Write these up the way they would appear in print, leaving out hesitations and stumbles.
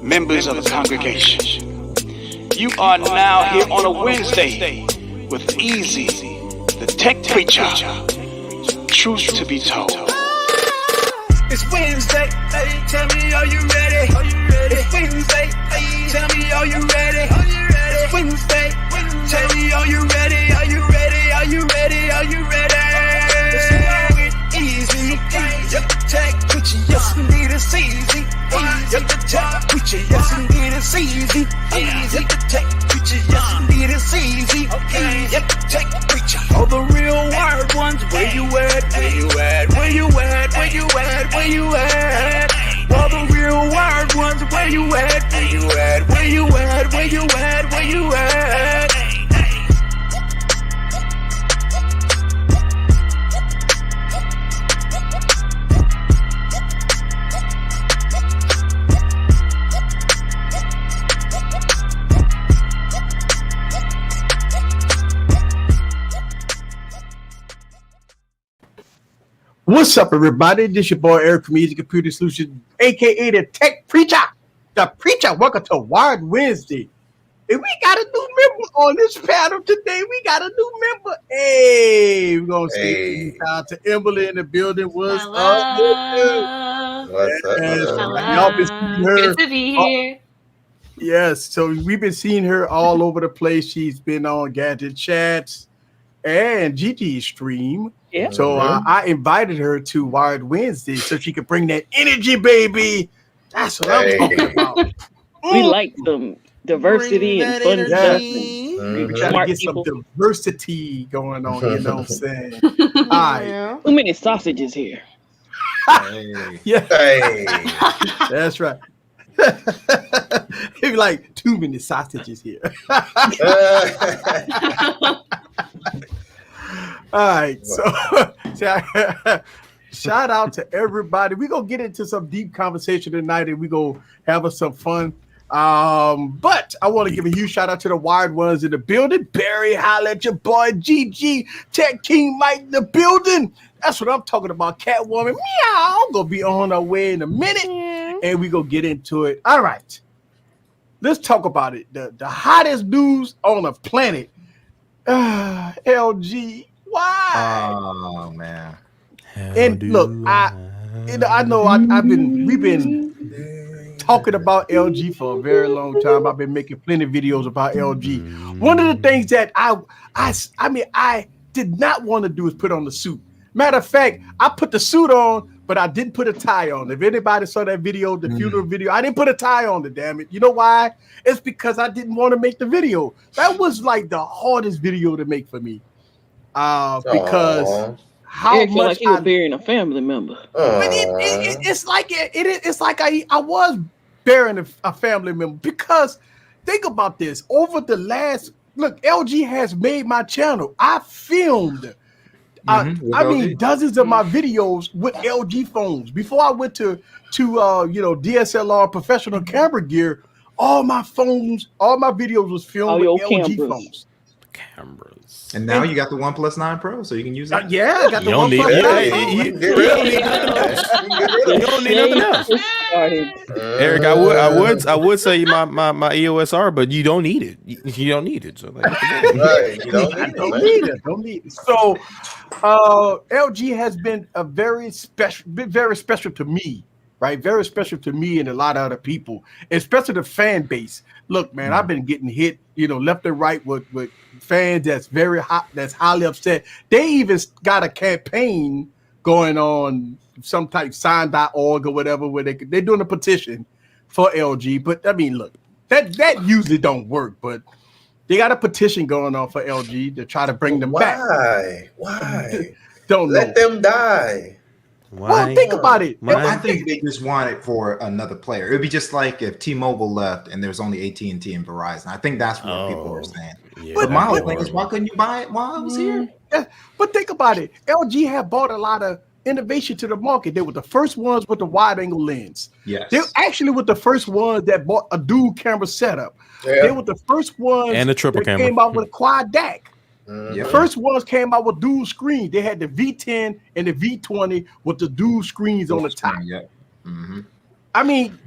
members of the congregation. You are now here on a Wednesday with Easy, the tech preacher. Truth to be told. It's Wednesday, hey, tell me, are you ready? It's Wednesday, hey, tell me, are you ready? It's Wednesday, tell me, are you ready? Are you ready? Are you ready? Are you ready? It's easy, yep, the tech preacher, yes indeed it's easy. Yep, the tech preacher, yes indeed it's easy. Yep, the tech preacher, yes indeed it's easy. Yep, the tech preacher. All the real wired ones, where you at? Where you at? Where you at? Where you at? Where you at? All the real wired ones, where you at? Where you at? Where you at? Where you at? Where you at? What's up, everybody? This your boy Eric from Easy Computer Solutions, aka the Tech Preacher. The Preacher. Welcome to Wired Wednesday. And we got a new member on this panel today. We got a new member. Hey, we're gonna say out to Emily in the building. What's up? What's up? Y'all been seeing her. Good to be here. Yes, so we've been seeing her all over the place. She's been on Gadget Chats and GG Stream. Yeah. So I invited her to Wired Wednesday so she could bring that energy, baby. That's what I'm talking about. We like some diversity and fun stuff. We try to get some diversity going on, you know what I'm saying? All right. Too many sausages here. Yeah. That's right. It'd be like too many sausages here. All right, so shout out to everybody. We're gonna get into some deep conversation tonight, and we're gonna have us some fun. But I want to give a huge shout out to the wired ones in the building. Barry, holla at your boy GG, Tech King Mike in the building. That's what I'm talking about. Catwoman, meow. Gonna be on our way in a minute, and we gonna get into it. All right, let's talk about it. The hottest news on the planet. LG. Why? Oh man! And look, we've been talking about LG for a very long time. I've been making plenty of videos about LG. One of the things that I did not want to do is put on the suit. Matter of fact, I put the suit on, but I didn't put a tie on. If anybody saw that video, the funeral video, I didn't put a tie on it, damn it. You know why? It's because I didn't want to make the video. That was like the hardest video to make for me. Because how Eric much like he was burying a family member. It's like I was burying a family member, because think about this. Over the last LG has made my channel. I filmed dozens of my videos with LG phones. Before I went to DSLR professional camera gear, all my videos was filmed with LG phones. Cameras. And now you got the OnePlus 9 Pro, so you can use it. I got the OnePlus 9 Pro. You don't need nothing else. Eric, I would say my EOS R, but you don't need it. You don't need it. So don't need it. So LG has been very special to me. Right, very special to me and a lot of other people, especially the fan base. Look, man, I've been getting hit, left and right with fans that's very hot, that's highly upset. They even got a campaign going on, some type sign.org or whatever, where they're doing a petition for LG. But I mean, look, that usually don't work, but they got a petition going on for LG to try to bring them back. Why? Don't let them die. Why? Well, think about it. I think they just want it for another player. It would be just like if T-Mobile left and there's only AT&T and Verizon. I think that's what people are saying. Yeah, but my whole thing is, why couldn't you buy it while I was here? Yeah, but think about it. LG have brought a lot of innovation to the market. They were the first ones with the wide-angle lens. Yes. They actually were the first ones that bought a dual camera setup. Yeah. They were the first ones and a triple camera. Came out with a quad DAC. The first ones came out with dual screen. They had the V10 and the V20 with the dual screens on the top. Yeah. Mm-hmm. I mean,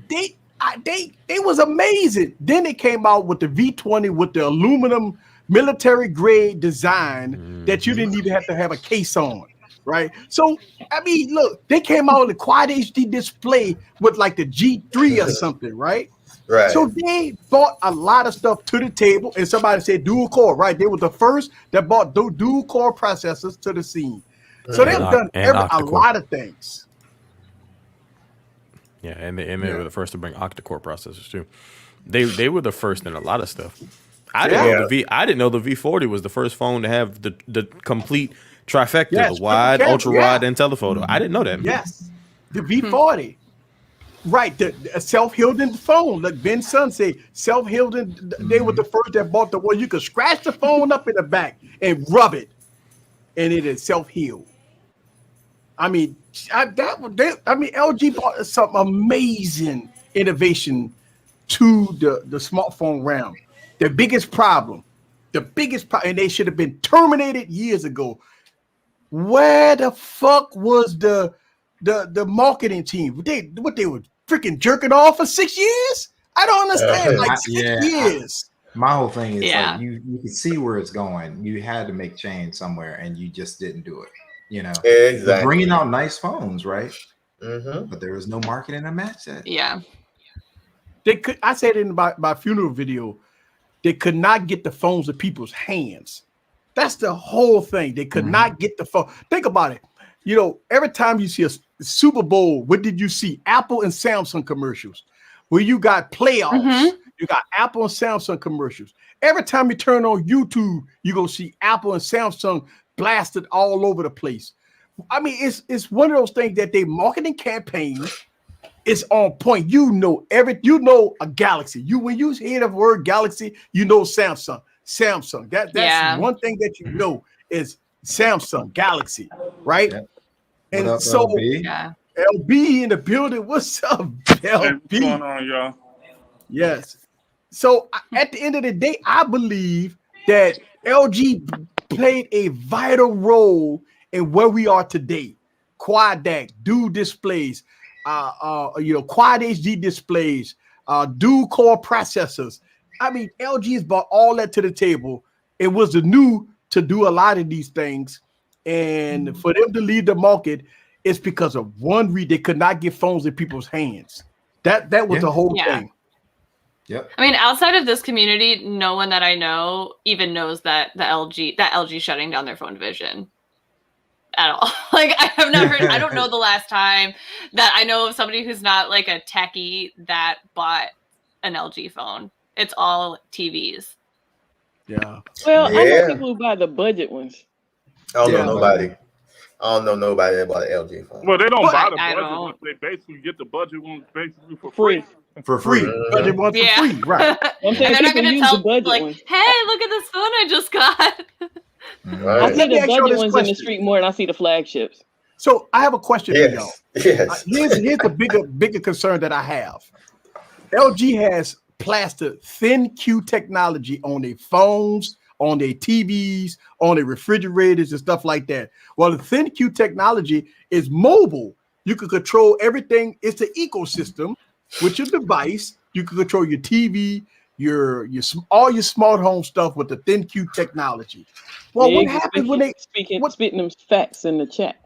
they was amazing. Then they came out with the V20 with the aluminum military grade design that you didn't even have to have a case on, right? So I mean, look, they came out with a quad HD display with like the G3 or something, right? Right. So they brought a lot of stuff to the table, and somebody said dual core, right? They were the first that brought dual core processors to the scene. So they've done a lot of things. Yeah, and they were the first to bring octa-core processors too. They were the first in a lot of stuff. I didn't know the V40 was the first phone to have the complete trifecta, the wide, ultra wide, and telephoto. I didn't know that. Yes, the V40. Right, the self-healing phone. Like Ben Sun said, self-healing. They were the first that bought the one you could scratch the phone up in the back and rub it, and it is self-heal. I mean, LG brought some amazing innovation to the smartphone realm. The biggest problem, and they should have been terminated years ago. Where the fuck was the marketing team? They were freaking jerking off for 6 years? I don't understand. Like 6 years. My whole thing is like you can see where it's going. You had to make change somewhere, and you just didn't do it. You know, exactly. Bringing out nice phones, right? But there was no marketing to match that. Yeah, they could. I said in my funeral video, they could not get the phones in people's hands. That's the whole thing. They could not get the phone. Think about it. You know, every time you see a Super Bowl, what did you see? Apple and Samsung commercials. Where you got playoffs, you got Apple and Samsung commercials. Every time you turn on YouTube, you go see Apple and Samsung blasted all over the place. I mean, it's one of those things that they marketing campaign is on point. You know a Galaxy. When you hear the word Galaxy, you know Samsung. That's one thing that you know is Samsung Galaxy, right? Yeah. And up, so LB in the building. What's up, LB? What's going on, y'all? Yes. So at the end of the day, I believe that LG played a vital role in where we are today. Quad DAC, dual displays, quad HD displays, dual core processors. I mean, LG has brought all that to the table. It was the new to do a lot of these things, and for them to leave the market, it's because of one reason: they could not get phones in people's hands. That was the whole thing. Yep. I mean, outside of this community, no one that I know even knows that LG shutting down their phone division at all. Like, I have never. I don't know the last time that I know of somebody who's not like a techie that bought an LG phone. It's all TVs. Yeah. Well, I know people who buy the budget ones. I don't know nobody. I don't know nobody that bought an LG phone. Well, they don't buy the budget ones. They basically get the budget ones basically for free. For free. Budget ones for free, right. And they're not going to tell like, ones. Hey, look at this phone I just got. Right. I see the budget ones in the street more than I see the flagships. So I have a question for y'all. Yes. Here's the bigger concern that I have. LG has plastered thinq technology on their phones, on their TVs, on their refrigerators and stuff like that. Well, the thinq technology is mobile. You can control everything. It's an ecosystem with your device. You can control your TV, all your smart home stuff with the thinq technology. Well, what happens when they spitting them facts in the chat?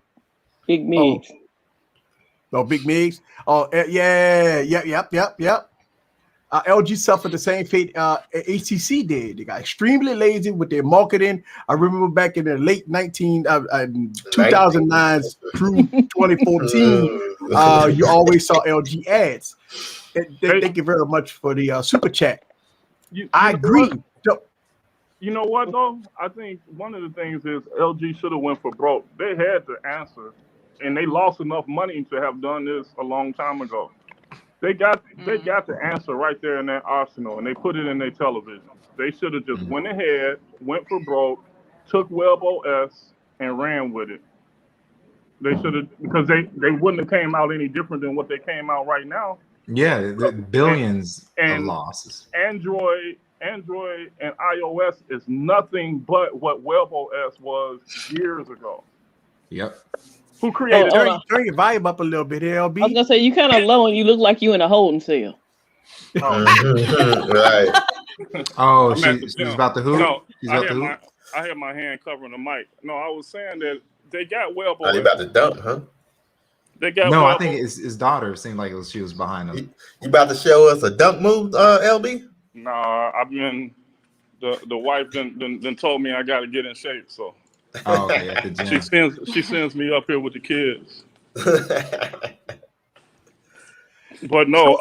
Big Migs. Oh, Big Migs. Oh, yep. LG suffered the same fate HTC did. They got extremely lazy with their marketing. I remember back in the late 2009s through 2014, you always saw LG ads. Thank you very much for the super chat. I agree. You know what, though? I think one of the things is LG should have went for broke. They had the answer, and they lost enough money to have done this a long time ago. They got the answer right there in that arsenal, and they put it in their television. They should have just went ahead, went for broke, took WebOS, and ran with it. They should have, because they wouldn't have came out any different than what they came out right now. Yeah, the billions of losses. Android and iOS is nothing but what WebOS was years ago. Yep. Who created turn your volume up a little bit, LB. I was gonna say you kind of low and you look like you in a holding cell. Right. Oh, I'm at the she's gym. about to hoop. No, She's I about to had hoop. my hand covering the mic. No, I was saying that they got Wellbo. Oh, you about to dunk, huh? They got No, Wellbo. I think his daughter seemed like she was behind him. You about to show us a dunk move, LB? Nah, I've been the wife then told me I got to get in shape, so Oh, okay, at the gym. she sends me up here with the kids. But no,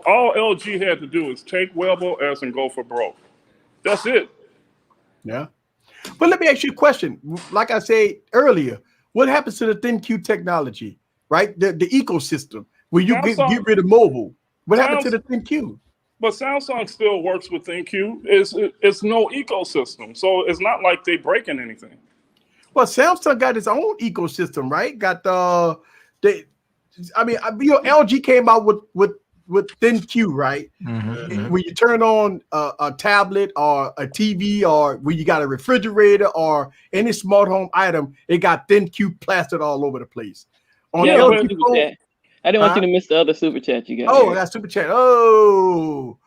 all LG had to do is take Wellbo S and go for broke. That's it. Yeah. But let me ask you a question. Like I said earlier, what happens to the thinq technology, right? The ecosystem where you get rid of mobile. What happened to the thinq? But Samsung still works with thinq. It's no ecosystem, so it's not like they breaking anything. Well, Samsung got its own ecosystem, right? Got LG came out with thinq, right? Mm-hmm. When you turn on a tablet or a TV or when you got a refrigerator or any smart home item, it got thinq plastered all over the place. On Yeah, LG super phone, chat. I didn't want you to miss the other super chat you got. Oh, that's super chat. Oh,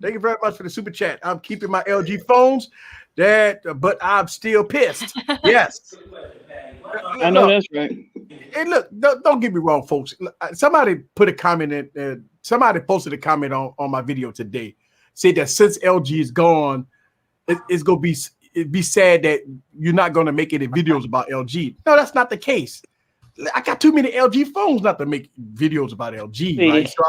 thank you very much for the super chat. I'm keeping my LG phones, but I'm still pissed. Yes. I know that's right. Hey, look, don't get me wrong, folks. Somebody put a comment in. Somebody posted a comment on my video today. Said that since LG is gone, it's gonna be sad that you're not gonna make any videos about LG. No, that's not the case. I got too many LG phones not to make videos about LG, right? So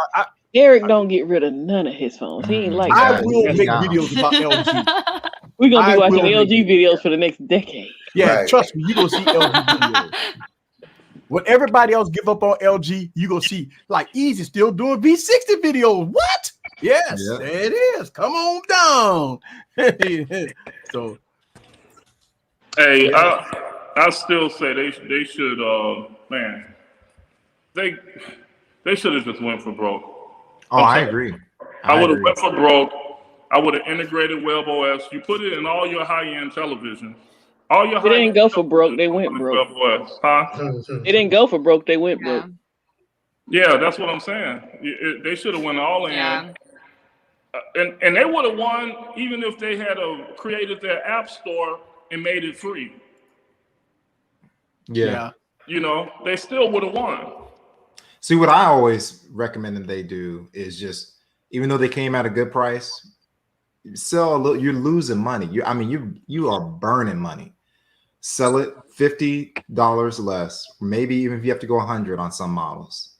Eric don't get rid of none of his phones. He ain't like I that. will make videos about LG. We're gonna be watching LG videos for the next decade. Yeah, trust me, you're gonna see LG videos. When everybody else give up on LG, you gonna see like Easy still doing V60 videos. What? Yes, there it is. Come on down. So, hey, I still say they should man, they should have just went for broke. Oh, I agree. I would have went for broke. I would have integrated Wellbo S. You put it in all your high-end television. They didn't go for broke. They went broke. They didn't go for broke. They went broke. Yeah, that's what I'm saying. They should have went all in. Yeah. And they would have won even if they had created their app store and made it free. Yeah. You know, they still would have won. See, what I always recommend that they do is just, even though they came at a good price, sell a little. You're losing money. You are burning money. Sell it $50 less, maybe even if you have to go 100 on some models,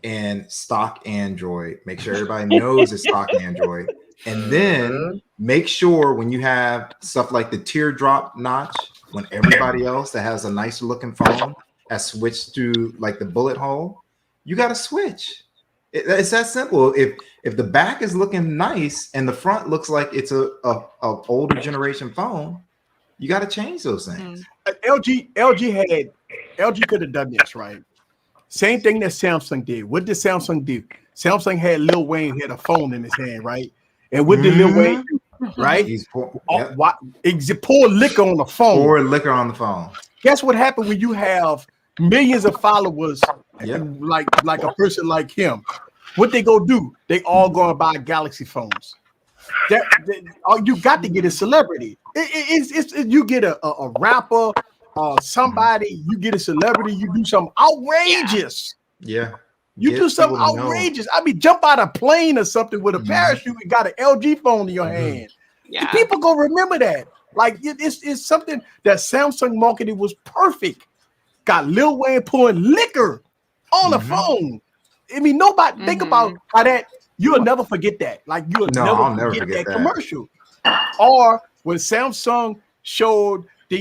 and stock Android. Make sure everybody knows it's stock Android, and then make sure when you have stuff like the teardrop notch, when everybody else that has a nice looking phone has switched to like the bullet hole, you got to switch. It's that simple. If the back is looking nice and the front looks like it's a older generation phone, you got to change those things. LG could have done this, right? Same thing that Samsung did. What did Samsung do? Samsung had Lil Wayne had a phone in his hand, right? And what did Lil Wayne do? Right? He's pour liquor on the phone. Pour liquor on the phone. Guess what happened when you have millions of followers, like a person like him? What they go do? They all go and buy Galaxy phones. All you got to get is celebrity. You get a rapper or somebody, you get a celebrity, you do something outrageous. Yeah. You do something outrageous. I mean, jump out of a plane or something with a parachute and got an LG phone in your hand. Yeah. People gonna remember that. Like it's something that Samsung marketing was perfect. Got Lil Wayne pouring liquor on the phone. I mean, nobody think about how that you'll never forget that. Like I'll never forget that commercial. Or when Samsung showed the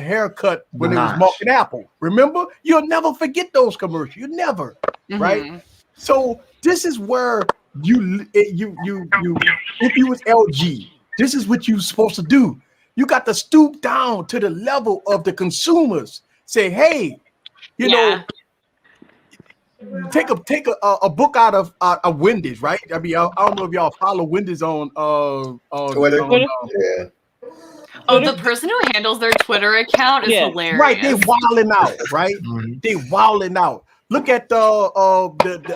haircut when it was marking Apple. Remember? You'll never forget those commercials. You never, right? So this is where you if you was LG, this is what you're supposed to do. You got to stoop down to the level of the consumers. Say, hey, you know, take a book out of Wendy's, right? I mean, I don't know if y'all follow Wendy's on Twitter. Yeah. Oh, the person who handles their Twitter account is hilarious. Right, they wilding out, right? They wilding out. Look at the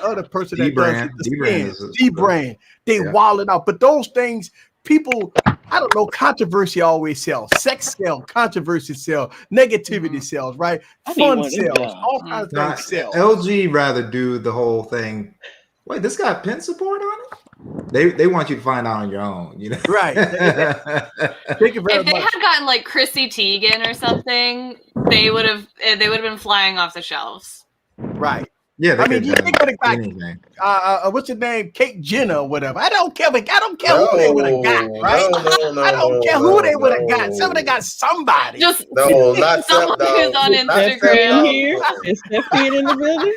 other person that does it, the D brand. They wilding out, but those things, people, I don't know. Controversy always sells. Sex sells. Controversy sells. Negativity sells. Right? Fun sells. All kinds of things sell. LG rather do the whole thing. Wait, this got pen support on it? They want you to find out on your own, you know? Right. Thank you very if they much. had gotten like Chrissy Teigen or something, they would have been flying off the shelves. Right. Yeah, I mean, they could have got what's your name, Kate Jenner or whatever. I don't care. Who they would have got. Right? I don't care who they would have got. Somebody got somebody. Just not someone who's on Instagram here. Is Steph in the building?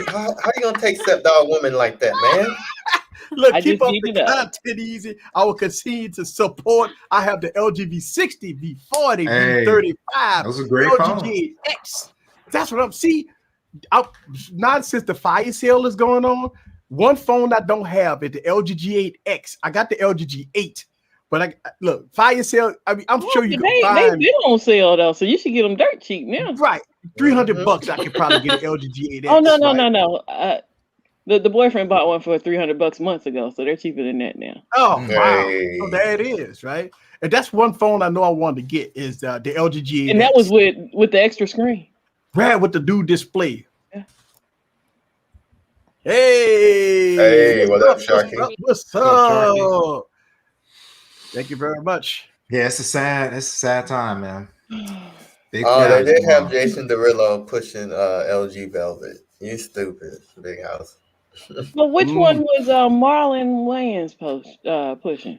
How you gonna take stepdog women like that, man? Look, keep up the content easy. I will continue to support. I have the LG V60, V40, V35. Those are great phones. LG X. That's what I'm see. Not since the fire sale is going on. One phone I don't have is the LG G8X. I got the LG G8, but look, fire sale. I mean, I'm sure you can find. They don't sell though, so you should get them dirt cheap now. Right, $300 I could probably get an LG G8X. Oh no. The boyfriend bought one for $300 months ago, so they're cheaper than that now. Oh wow! So there it is, right? And that's one phone I know I wanted to get is the LG G8X. And that was with the extra screen. Right, with the dual display. Yeah. Hey, what up, Sharky? What's up? Thank you very much. Yeah, it's a sad time, man. They did have Jason Derulo pushing LG Velvet. You stupid, big house. But which one was Marlon Wayans pushing?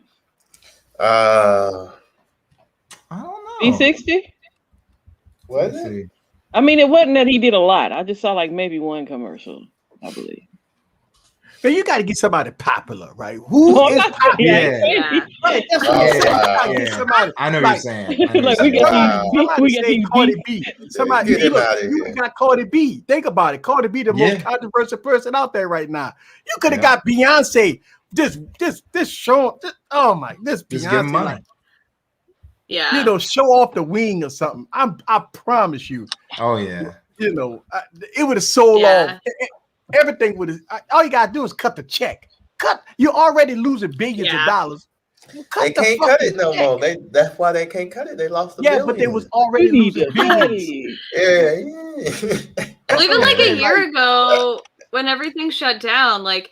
I don't know. V60? Was it? I mean, it wasn't that he did a lot. I just saw like maybe one commercial, I believe. But you got to get somebody popular, right? Who is popular? Yeah. Right, that's what I'm saying. Somebody, I know what you're saying. Like we got Cardi B. Somebody you got Cardi B. Think about it. Cardi B, the most controversial person out there right now. You could have got Beyonce. This show. This Beyonce. Like, yeah, you know, show off the wing or something. I promise you. Oh yeah. You know, it would have sold off. Everything would have. All you gotta do is cut the check. You're already losing billions of dollars. They can't cut it no more. That's why they can't cut it. They lost the billion. But they was already losing billions. Well, even like a year ago, when everything shut down, like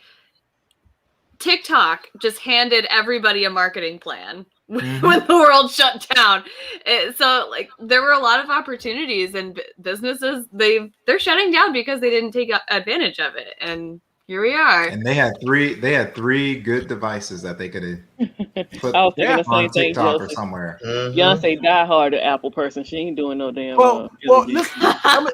TikTok just handed everybody a marketing plan when the world shut down. So like there were a lot of opportunities, and businesses they're shutting down because they didn't take advantage of it. And here we are. And they had three good devices that they could have put I was thinking the on same thing, TikTok or Joseph. somewhere. Beyonce die hard an Apple person. She ain't doing no damn. Well, listen, I'm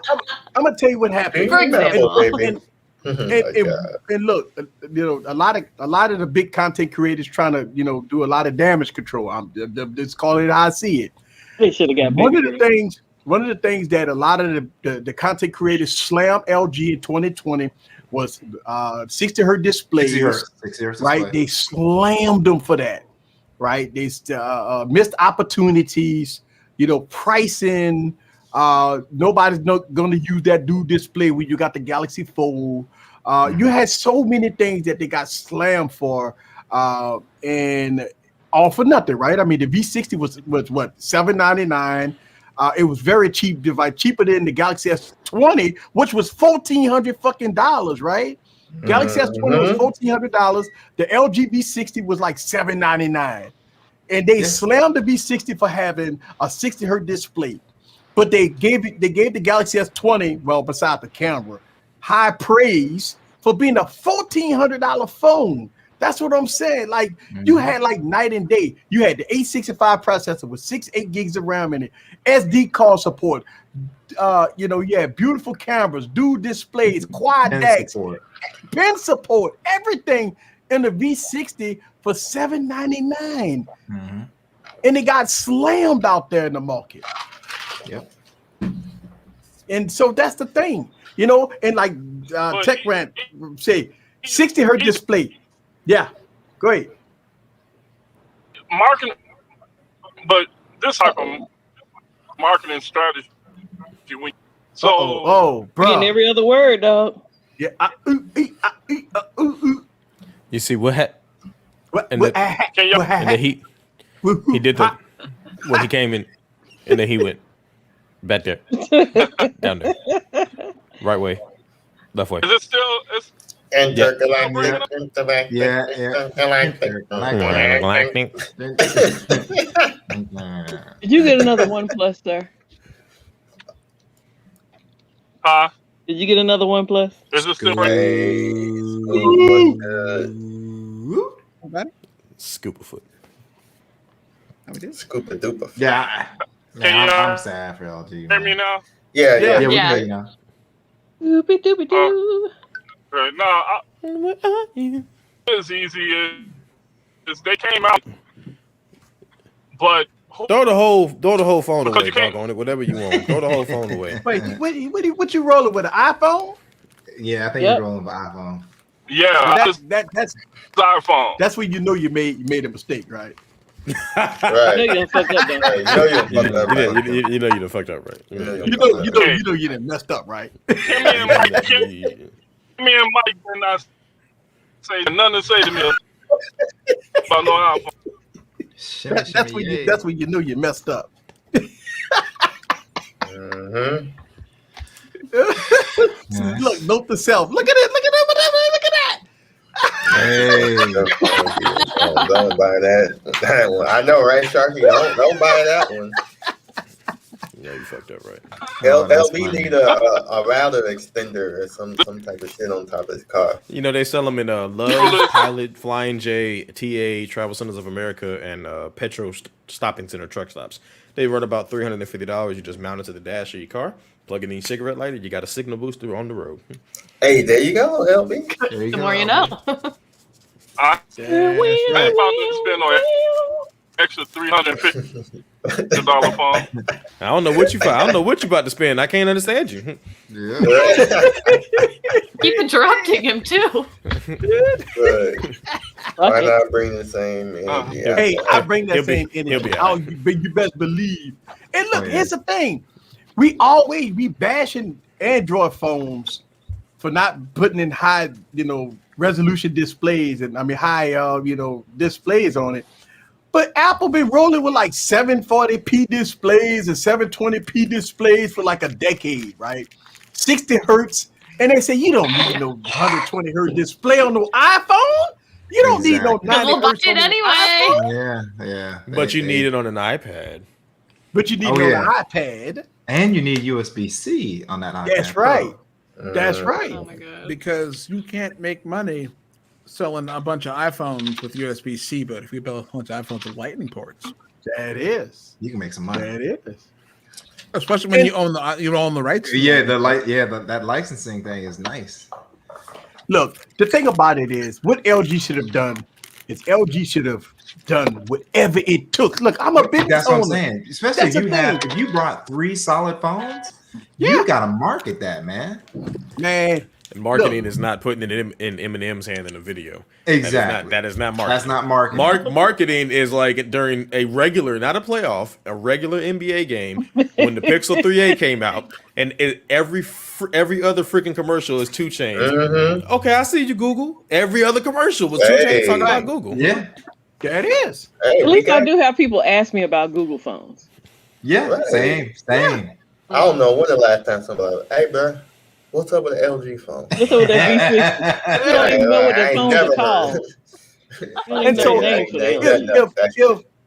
gonna tell you what happened. For example, and look, you know, a lot of the big content creators trying to, you know, do a lot of damage control. I'm just calling it how I see it. They should have got one of the things that a lot of the content creators slammed LG in 2020 was 60 hertz displays. 60 hertz right? display. They slammed them for that, right? They missed opportunities, you know, pricing. Nobody's going to use that dual display when you got the Galaxy Fold. You had so many things that they got slammed for, and all for nothing, right? I mean, the V60 was what, $799. It was very cheap device, cheaper than the Galaxy S20, which was $1,400 right? Galaxy S20 was $1,400. The LG V60 was like $799, and they slammed the V60 for having a 60 hertz display. But they gave the Galaxy S20, well, besides the camera, high praise for being a $1,400 phone. That's what I'm saying. Like you had like night and day. You had the 865 processor with 8 gigs of RAM in it, SD card support. You know, you had beautiful cameras, dual displays, quad decks, pen support, everything in the V60 for $799. And it got slammed out there in the market. Yep. And so that's the thing, you know, and like Tech Rant say 60 hertz display. Yeah, go ahead. Marketing, but this type of marketing strategy, when oh, bro. Getting every other word, dog. Yeah. You see what happened? And What then he did the when he came in, and then he went back there, down there, right way, left way. Is it still? Intergalactic. Yeah. Did you get another OnePlus, sir? Huh? Did you get another OnePlus? Is it still Scoop a foot. Scoop a duper. Yeah. I'm sad for LG. Hear me now? Yeah. We can hear you now. Doopy doopy doo. No, as easy as they came out, but throw the whole phone away, doggone it. Whatever you want, throw the whole phone away. Wait, what you rolling with, an iPhone? Yeah, I think you're rolling with iPhone. Yeah, that's iPhone. That's when you know you made a mistake, right? Right. You know you fucked up, though. You know you fucked up, right? You know you done fucked up, right? You know you done messed up, right? Me and Mike did not say nothing to say to me about no iPhone. That's when you know you messed up. Look, note to self. Look at it. Look at that. Hey. Don't buy that one. I know, right, Sharky? Don't buy that one. Yeah, you fucked up, right? LB need a router extender or some type of shit on top of his car. You know, they sell them in Love, Pilot, Flying J, TA, Travel Centers of America, and Petro Stopping Center truck stops. They run about $350. You just mount it to the dash of your car, plug in your cigarette lighter, you got a signal booster on the road. Hey, there you go, LB. The more you know. I ain't about to spend no extra $350 phone. I don't know what you about to spend. I can't understand you. Yeah. Keep interrupting him too. Why not bring the same energy? Hey, I bring that same energy. You best believe. And look, here's the thing: we bashing Android phones for not putting in high, resolution displays and high, displays on it. But Apple been rolling with like 740p displays and 720p displays for like a decade, right? 60 hertz. And they say you don't need no 120 hertz display on no iPhone. You don't need no 90 hertz on anyway. Yeah. But you need it on an iPad. But you need it on an iPad. And you need USB-C on that iPad. That's right. That's right. Oh my god. Because you can't make money selling a bunch of iPhones with USB-C, but if you build a bunch of iPhones with lightning ports, that is. You can make some money. That is. Especially when you own the rights. Yeah, that licensing thing is nice. Look, the thing about it is, what LG should have done is LG should have done whatever it took. Look, I'm a business That's owner. what I'm saying. Especially if you brought 3 solid phones, you gotta market that, man. And marketing is not putting it in Eminem's hand in a video. Exactly. That is not marketing. That's not marketing. Marketing is like during a regular, not a playoff, a regular NBA game when the Pixel 3a came out, and every other freaking commercial is 2 Chainz. Mm-hmm. Okay, I see you, Google. Every other commercial was 2 Chainz talking about Google. Yeah, that is. Hey, At least I do have people ask me about Google phones. Yeah, right. Same. I don't know when the last time somebody was, hey, bro, what's up with the LG phone? What's up with that V6? You don't even know what the phones are called. And so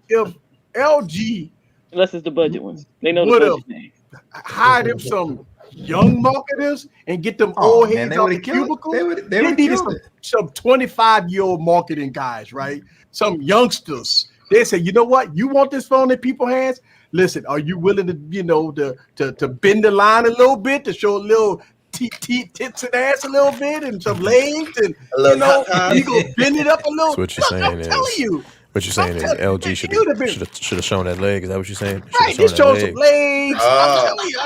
if LG, unless it's the budget ones, they know the budget names. Hired him some young marketers and get them old heads out the cubicle. They needed some 25-year-old marketing guys, right? Some youngsters. They say, you know what? You want this phone in people's hands? Listen, are you willing to, to bend the line a little bit to show a little tits and ass a little bit and some legs and you gonna bend it up a little? So what you're saying is, what you're saying is LG should have shown that leg. Is that what you're saying? Right, just show some legs. I'm telling you,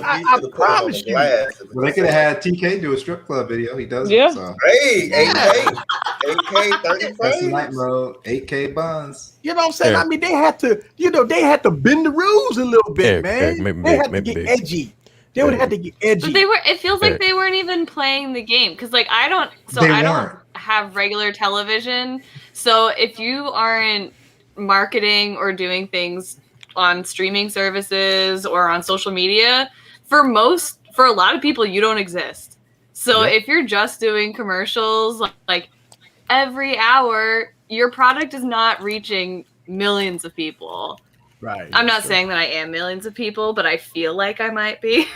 I promise you. Well, they could have had TK do a strip club video. He does. Yeah. So. Hey, 8K, 30 frames. That's the night mode. 8K buns. You know what I'm saying? They had to, they had to bend the rules a little bit, man. They had to get edgy. They would have to get edgy. But they were. It feels like they weren't even playing the game because, like, I don't have regular television. So if you aren't marketing or doing things on streaming services or on social media, for a lot of people, you don't exist. So if you're just doing commercials, like every hour, your product is not reaching millions of people. Right. I'm not saying that I am millions of people, but I feel like I might be.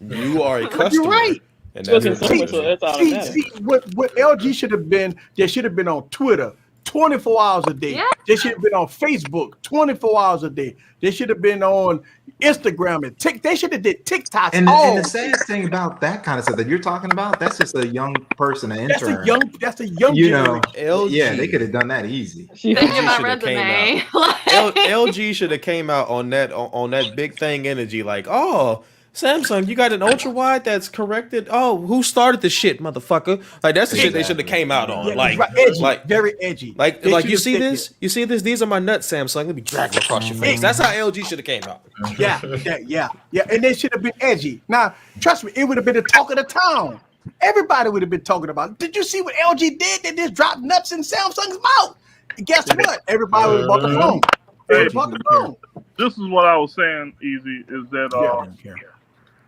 You are a customer. You're right. And that's what LG should have been, they should have been on Twitter 24 hours a day. Yeah. They should have been on Facebook 24 hours a day. They should have been on Instagram and they should have did TikToks. And the saddest thing about that kind of stuff that you're talking about, that's just a young person, an intern. That's a young generation. LG, yeah, they could have done that easy. LG should have came out on that big thing energy, like, oh, Samsung, you got an ultra wide that's corrected. Oh, who started the shit, motherfucker? Like that's the shit they should have came out on. Yeah, edgy, very edgy. Like you see this? You see this? These are my nuts, Samsung. Let me drag them across your face. That's how LG should have came out. Yeah. And they should have been edgy. Now, trust me, it would have been the talk of the town. Everybody would have been talking about it. Did you see what LG did? They just dropped nuts in Samsung's mouth. And guess what? Everybody would have bought the phone. This is what I was saying, Easy, is that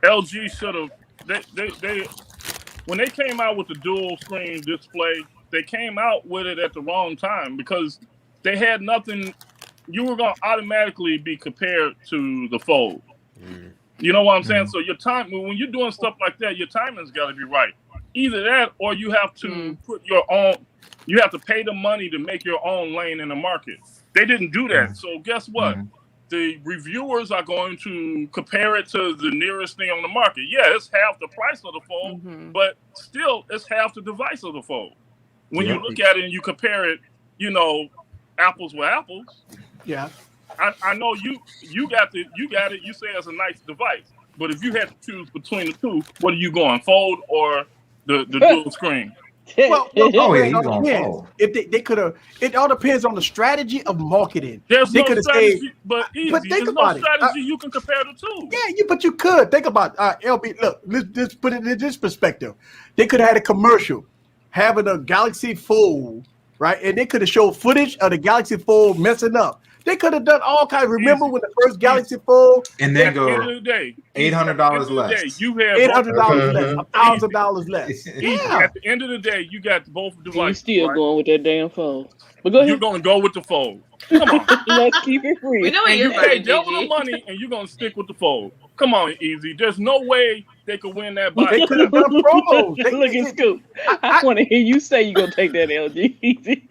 LG should have they when they came out with the dual screen display, they came out with it at the wrong time because they had nothing. You were going to automatically be compared to the Fold. You know what I'm saying? So your time, when you're doing stuff like that, your timing's got to be right. Either that, or you have to put your own. You have to pay the money to make your own lane in the market. They didn't do that. So guess what? The reviewers are going to compare it to the nearest thing on the market. Yeah, it's half the price of the Fold, but still, it's half the device of the Fold. When you look at it and you compare it, apples with apples. Yeah, I know you got it. You say it's a nice device, but if you had to choose between the two, what are you going, Fold or the dual screen? Well, if they could have, it all depends on the strategy of marketing. There's they no strategy, but think about no strategy you can compare the two. Yeah, but you could think about LB. Look, let's put it in this perspective. They could have had a commercial having a Galaxy Fold, right? And they could have showed footage of the Galaxy Fold messing up. They could have done all kinds. Remember when the first Galaxy Fold? And then go $800 less. You have $800 less, $1,000 less. Yeah. At the end of the day, you got both devices. You still going with that damn Fold? But go ahead. You're going to go with the Fold. Come on. Let's keep it free. We know what you pay double the money, and you're going to stick with the Fold. Come on, Easy. There's no way they could win that buy. They could have done promos. Look at Scoop. I want to hear you say you're going to take that LG Easy.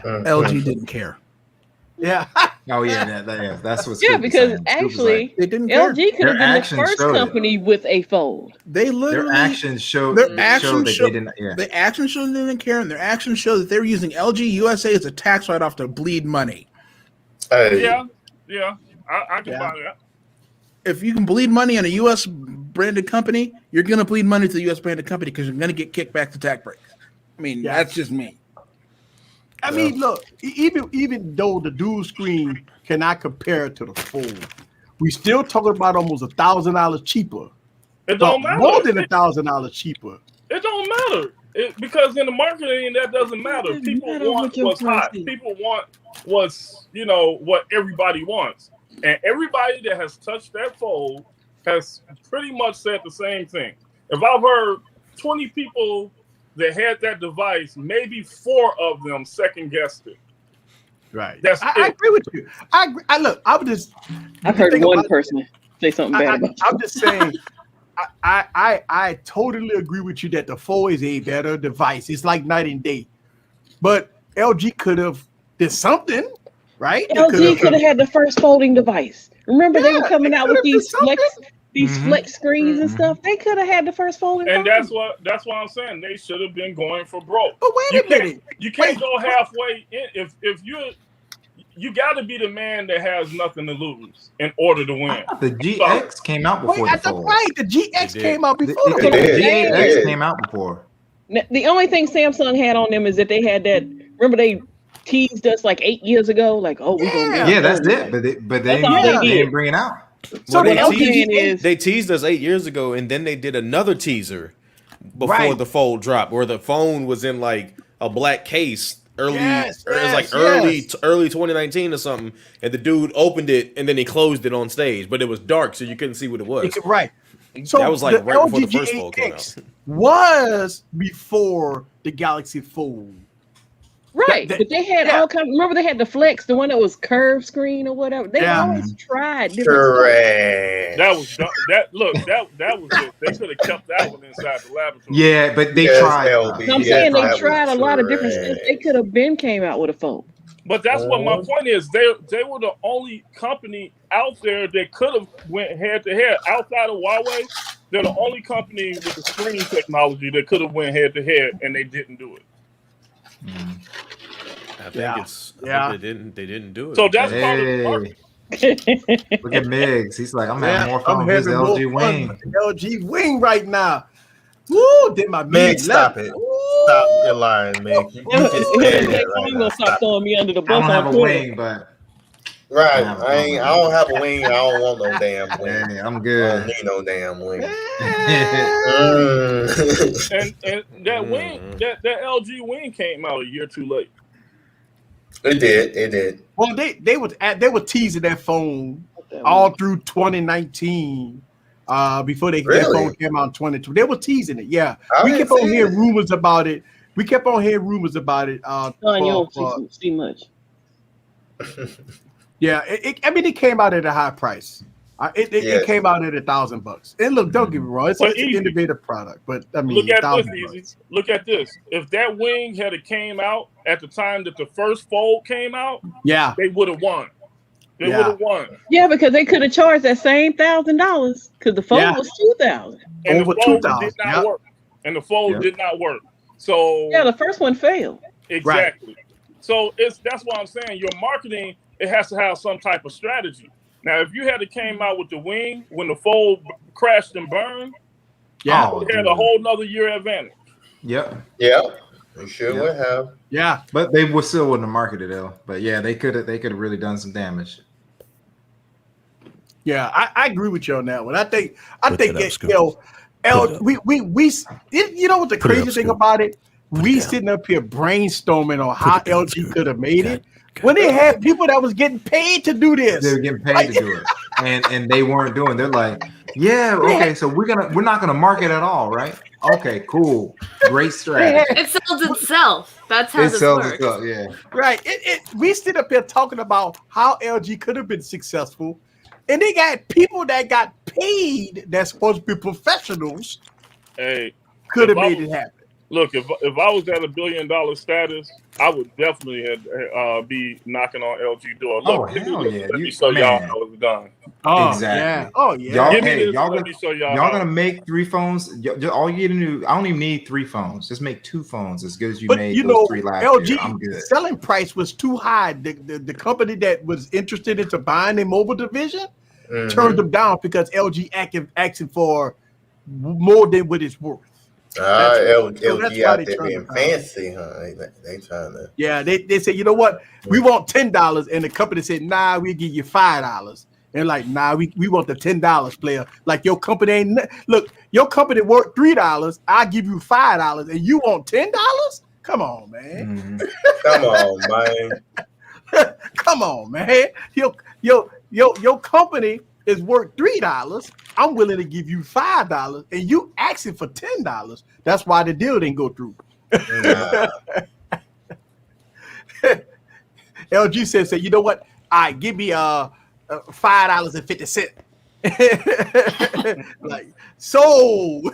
LG didn't care. Yeah. Oh yeah, that's what's because actually they didn't LG care. could have been the first company with a Fold. They literally their actions showed they didn't. Yeah. The actions showed they didn't care, and their actions showed that they were using LG USA as a tax write-off to bleed money. Yeah, I can buy that. If you can bleed money on a U.S. branded company, you're going to bleed money to the U.S. branded company because you're going to get kicked back to tax breaks. I mean, that's just me. I mean, look, even though the dual screen cannot compare to the Fold, we still talking about almost $1,000 cheaper. It don't matter. More than $1,000 cheaper. It don't matter. Because in the marketing, that doesn't matter. People want what's hot. People want what's, what everybody wants. And everybody that has touched that Fold has pretty much said the same thing. If I've heard 20 people that had that device, maybe 4 of them second guessed it. Right. I agree with you. I agree. I've heard one person say something bad about I'm just saying, I totally agree with you that the Fold is a better device. It's like night and day. But LG could have did something, right? LG could have had the first folding device. Remember they were coming out with these flex screens and stuff. They could have had the first folding. And that's why I'm saying they should have been going for broke. But wait a minute. You can't go halfway in. If you got to be the man that has nothing to lose in order to win. The GX came out before the Fold. Right, the GX came out before the Fold. The GX came out before. The only thing Samsung had on them is that they had that. Remember they teased us like 8 years ago, like, oh, we're gonna that's it. But they didn't bring it out. So Well, what I'm saying is, they teased us 8 years ago, and then they did another teaser before the Fold dropped, where the phone was in like a black case. Early 2019 or something, and the dude opened it and then he closed it on stage, but it was dark, so you couldn't see what it was. So that was like right before the LG first Fold came out. Was before the Galaxy Fold. Right, but they had all kinds. Remember, they had the Flex, the one that was curved screen or whatever. They always tried different stuff. That was that was it. They could have kept that one inside the laboratory. Yeah, but they tried. I'm saying they tried a lot of different stuff. They could have came out with a phone. But that's what my point is. They were the only company out there that could have went head to head outside of Huawei. They're the only company with the screen technology that could have went head to head, and they didn't do it. I think they didn't do it. So that's part of the market. Look at Miggs. He's like, I'm having more fun with his LG Wing. LG Wing right now. Woo! Did my Meg, stop it. Stop your lying, Meg. You just said that right now. Stop throwing me under the bus. I don't have a wing, but right. I don't have a wing. I don't want no damn wing. Yeah, I'm good. I don't need no damn wing. and that wing, that LG wing came out a year too late. It did. Well, they were teasing that phone all through 2019. Before that phone came out in 2020, they were teasing it. Yeah, we kept on hearing rumors about it. You don't see much. Yeah, it came out at a high price. It came out at $1,000. And look, don't get me wrong, it's an innovative product, but I mean, look at this, Easy. Look at this. If that wing had came out at the time that the first Fold came out, they would have won. They would have won. Yeah, because they could have charged that same $1,000 because the Fold was $2,000. And the Fold did not work. And the Fold did not work. So the first one failed. Exactly. Right. So that's why I'm saying your marketing, it has to have some type of strategy. Now, if you had came out with the wing when the Fold crashed and burned, you had a whole nother year advantage. Yep. Yeah. They sure would have. Yeah. But they were still wouldn't have marketed it though. But yeah, they could have really done some damage. Yeah, I agree with you on that one. I think you know what the crazy thing about it? We sitting up here brainstorming on how LG could have made it. When they had people that was getting paid to do this. They were getting paid to do it. And they weren't doing it. They're like, yeah, okay, so we're not gonna market at all, right? Okay, cool. Great strategy. It sells itself. That's how this works. Itself, yeah. Right. We sit up here talking about how LG could have been successful. And they got people that got paid that's supposed to be professionals. Hey, could have made it happen. Look, if I was at $1 billion status, I would definitely be knocking on LG door. Look, let me show y'all how it's done. Oh, exactly. Yeah. Oh, yeah. Y'all gonna make 3 phones. All you need to do, I don't even need 3 phones. Just make 2 phones as good as you made those 3 last LG year. I'm good. Selling price was too high. The company that was interested into buying the mobile division turned them down because LG asking for more than what it's worth. LG out there being fancy, huh? They trying to. Yeah, they said, you know what? We want $10, and the company said, nah, we give you $5. And like, nah, we want the $10 player. Like your company ain't look, your company worth $3. I give you $5, and you want $10? Come on, man. Come on, man. Come on, man. Your company is worth $3. I'm willing to give you $5, and you asking for $10. That's why the deal didn't go through. LG said, you know what? All right, give me $5.50. Like sold.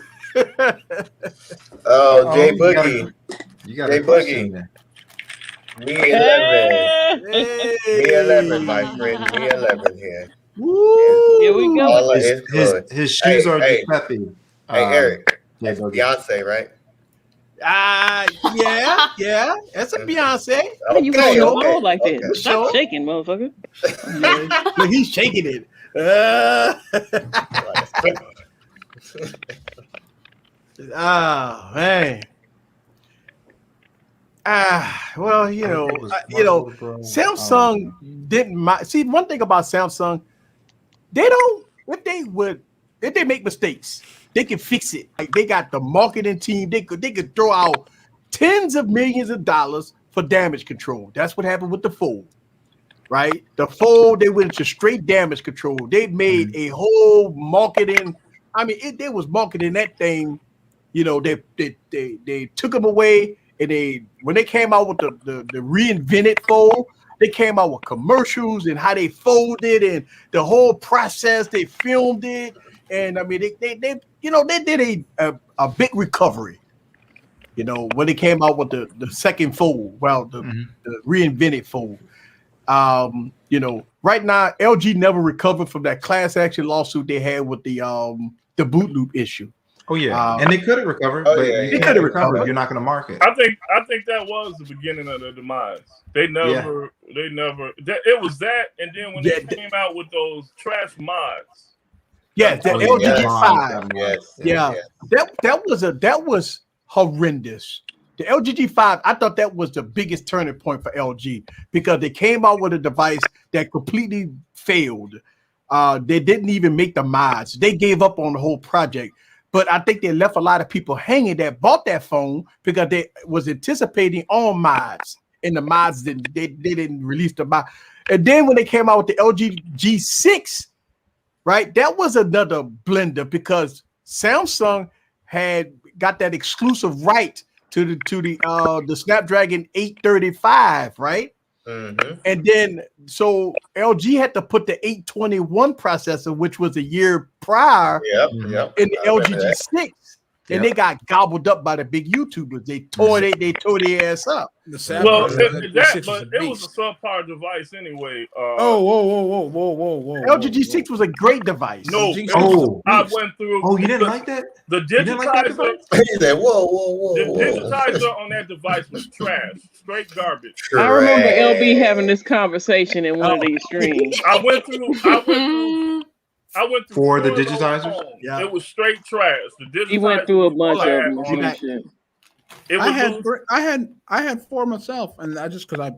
Oh, Jay Boogie. You got Jay Boogie. Me 11. Me 11, my friend. Me 11 here. Woo. Here we go. His shoes are peppy. Hey, Eric. That's Beyonce, right? Yeah. That's a Beyonce. Okay, you want to go like that? Stop shaking, motherfucker. Look, he's shaking it. Oh man. Well, Samsung didn't see one thing about Samsung. they don't. If they make mistakes, they can fix it. Like they got the marketing team. They could throw out tens of millions of dollars for damage control. That's what happened with the Fold, right? The Fold, they went to straight damage control. They made a whole marketing. I mean, they was marketing that thing. You know, they took them away, and when they came out with the reinvented Fold, they came out with commercials and how they folded and the whole process. They filmed it, and I mean, they did a big recovery. You know, when they came out with the second Fold, the reinvented Fold. You know, right now LG never recovered from that class action lawsuit they had with the boot loop issue. Oh yeah, and they could have recovered, but you can't recover if you're not going to market. I think that was the beginning of the demise. It was that, and then when they came out with those trash mods. Yeah, the LG G5. That was horrendous. The LG G5, I thought that was the biggest turning point for LG because they came out with a device that completely failed. They didn't even make the mods. They gave up on the whole project. But I think they left a lot of people hanging that bought that phone because they was anticipating on mods, and the mods they didn't release the mod. And then when they came out with the LG G6, right, that was another blender because Samsung had got that exclusive right to the Snapdragon 835, right? Mm-hmm. And then so LG had to put the 821 processor, which was a year prior, in the LG G6, and they got gobbled up by the big YouTubers. They tore their ass up. But it was a subpar device anyway. Whoa! LG G6 was a great device. No, I went through. Oh, you didn't like that? The digitizer. He said, whoa. The digitizer on that device was trash, straight garbage. I remember LB having this conversation in one of these streams. I went through for the digitizers. Yeah, it was straight trash. He went through a bunch of them. I had four myself, and I just because I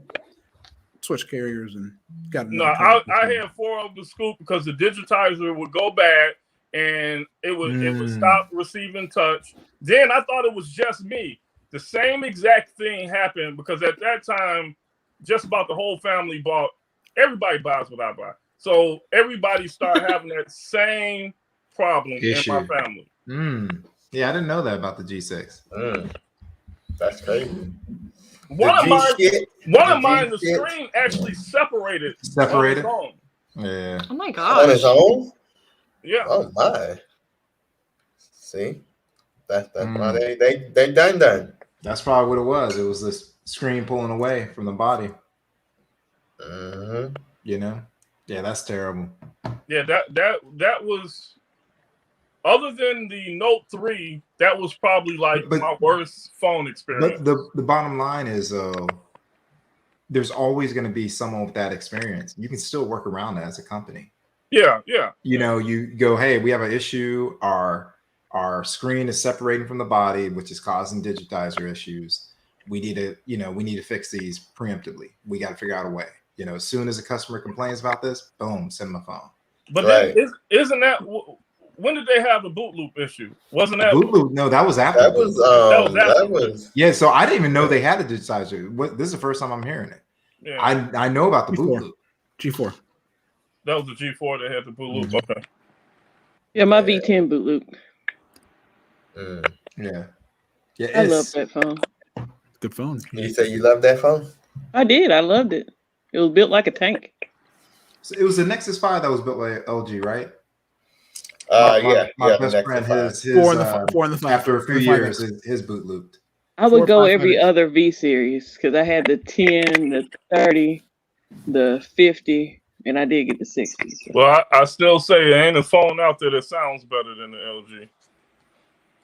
switched carriers and got I had four of the scoop because the digitizer would go bad and it would stop receiving touch. Then I thought it was just me. The same exact thing happened because at that time, just about the whole family bought. Everybody buys what I buy, so everybody started having that same problem issue in my family. Yeah, I didn't know that about the G6. That's crazy. One of mine, the screen actually separated. Yeah. Oh my god. On its own? Yeah. Oh my. See? That's why they done. That's probably what it was. It was this screen pulling away from the body. You know? Yeah, that's terrible. Yeah, that was, other than the Note 3, that was probably my worst phone experience. But the bottom line is there's always going to be someone with that experience. You can still work around that as a company. Yeah. You know, you go, hey, we have an issue. Our screen is separating from the body, which is causing digitizer issues. We need to fix these preemptively. We got to figure out a way. You know, as soon as a customer complains about this, boom, send them a phone. But then, isn't that, when did they have the boot loop issue? Wasn't that boot loop? No, that was after. That was yeah. So I didn't even know they had a digitizer. This is the first time I'm hearing it. Yeah. I know about the boot loop. G4. That was the G4 that had the boot loop. Okay. Yeah, my V10 boot loop. Yeah. I love that phone. Good phone. You say you love that phone? I did. I loved it. It was built like a tank. So it was the Nexus 5 that was built by LG, right? My best friend, his four in the 5. After a few years, his boot looped. I would go every other V series because I had the 10, the 30, the 50, and I did get the 60. So. Well, I still say there ain't a phone out there that sounds better than the LG.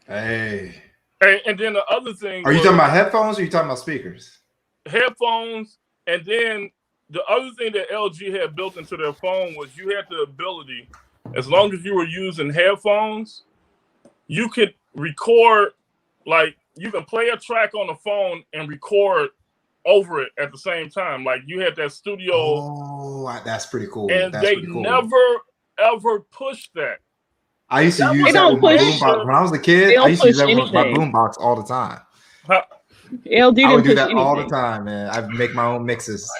Hey, and then the other thing. Are you talking about headphones or are you talking about speakers? Headphones, and then the other thing that LG had built into their phone was you had the ability, as long as you were using headphones, you could record, like you can play a track on the phone and record over it at the same time. Like you had that studio. Oh, that's pretty cool. And that's they pretty cool. never ever push that. I used to That use was that don't with my push- boombox. When I was a They kid, I don't used to use push that with my anything. boombox all the time. LG I would didn't do push that all the anything. time, man. I'd make my own mixes.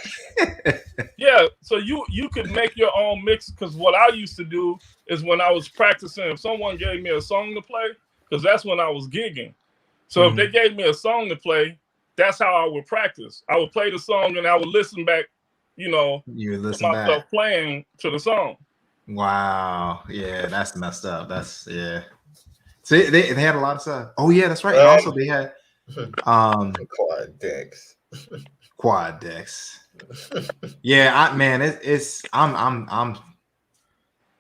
Yeah, so you could make your own mix, because what I used to do is when I was practicing, if someone gave me a song to play, because that's when I was gigging. So if they gave me a song to play, that's how I would practice. I would play the song and I would listen back, you know, You would to listen myself back. playing to the song. Wow. Yeah, that's messed up. That's yeah. See, they had a lot of stuff. Oh yeah, that's right. And also they had quad decks. Yeah, I'm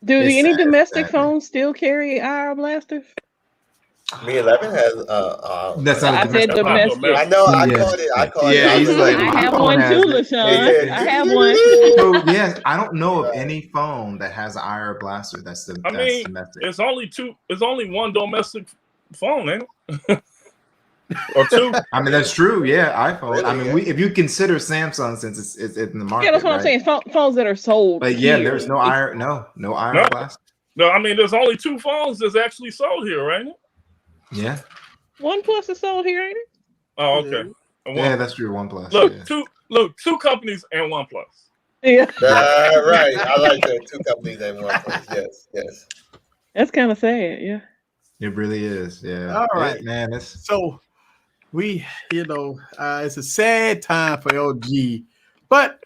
Do it's any sad, domestic sad. phones still carry IR blasters? Me 11 has That's not a I said domestic. domestic. I know. I Yeah. called it. I called Yeah, it. he's like, I my have phone one has too, it. LaShawn. I have one. So yes, I don't know of any phone that has an IR blaster. That's mean, domestic. it's only two. It's only one domestic phone, ain't it? Or two. I mean, that's true. Yeah, iPhone. Really, I mean, if you consider Samsung, since it's in the market, Yeah, that's what I'm right? saying. Phones that are sold. But yeah, here. there's no IR. No IR blaster. No, I mean, there's only two phones that's actually sold here, right? Yeah. OnePlus is sold here, ain't it? Oh, okay. Yeah, that's true. OnePlus. Look, two companies and OnePlus. Yeah. Right. I like that. Two companies and OnePlus. Yes. That's kind of sad. Yeah. It really is. Yeah. All right, man. So we, it's a sad time for LG, but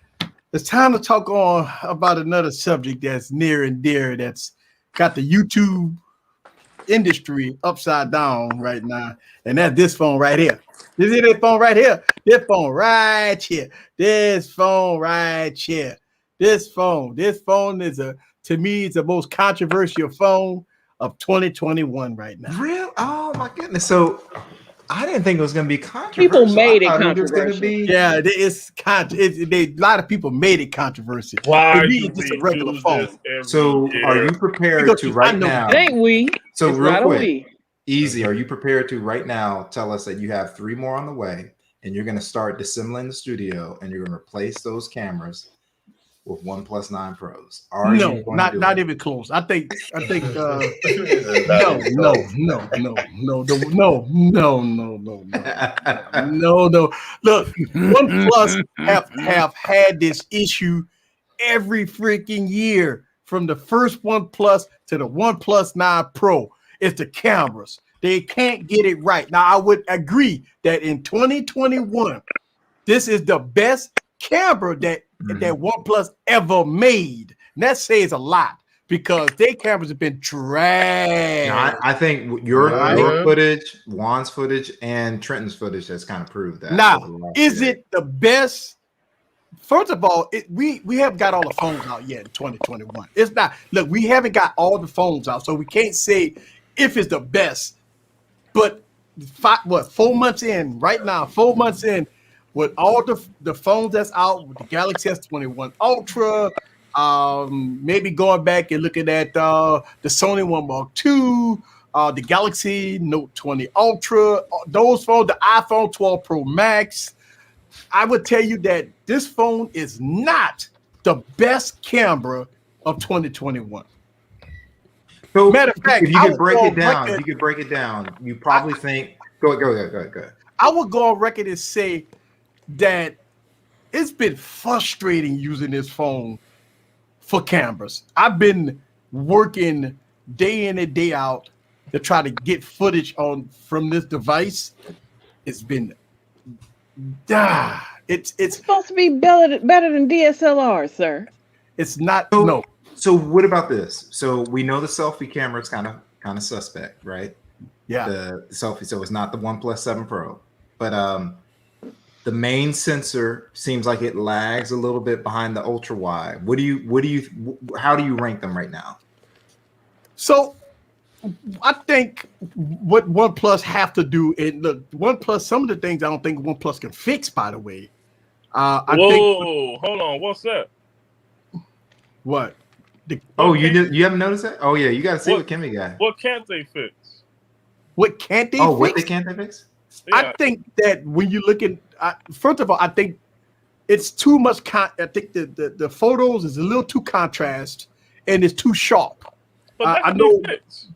it's time to talk on about another subject that's near and dear, that's got the YouTube industry upside down right now, and that's this phone right here. This is this phone right here. This phone right here. This phone right here. This phone is to me, it's the most controversial phone of 2021 right now. Real? Oh my goodness. So I didn't think it was going to be controversial. People made it I thought controversial. Yeah, a lot of people made it controversial. Why it's just a regular phone. So are you prepared to right now? It ain't we. So It's real not quick, a we. easy. Are you prepared to right now tell us that you have 3 more on the way, and you're going to start disassembling the studio, and you're going to replace those cameras with OnePlus 9 Pros? No, not even close. I think no. Look, OnePlus have had this issue every freaking year, from the first OnePlus to the OnePlus 9 Pro. It's the cameras. They can't get it right. Now, I would agree that in 2021, this is the best camera that OnePlus ever made. And that says a lot, because their cameras have been dragged. I think your footage, Juan's footage, and Trenton's footage has kind of proved that. Now, is it the best? First of all, we haven't got all the phones out yet in 2021. It's not. Look, we haven't got all the phones out, so we can't say if it's the best. But 4 months in right now, 4 months in, with all the phones that's out, with the Galaxy S21 Ultra, maybe going back and looking at the Sony One Mark II, the Galaxy Note 20 Ultra, those phones, the iPhone 12 Pro Max, I would tell you that this phone is not the best camera of 2021. So, matter of fact, if you could break it down, you probably think. Go ahead. I would go on record and say that it's been frustrating using this phone for cameras. I've been working day in and day out to try to get footage from this device. It's been it's supposed to be better than DSLR, sir. It's not. So what about this? So we know the selfie camera is kind of suspect, right? Yeah. The selfie. So it's not the OnePlus 7 Pro, but the main sensor seems like it lags a little bit behind the ultra wide. How do you rank them right now? So I think what OnePlus have to do, and look, OnePlus, some of the things I don't think OnePlus can fix, by the way. Hold on, what's that? What? You haven't noticed that? Oh yeah, you got to see what Kimmy got. What can't they fix? What can't they? What fix? can't they fix? Yeah. I think that when you look at, first of all, I think it's too much. I think the photos is a little too contrast, and it's too sharp. But that I can know, be fixed.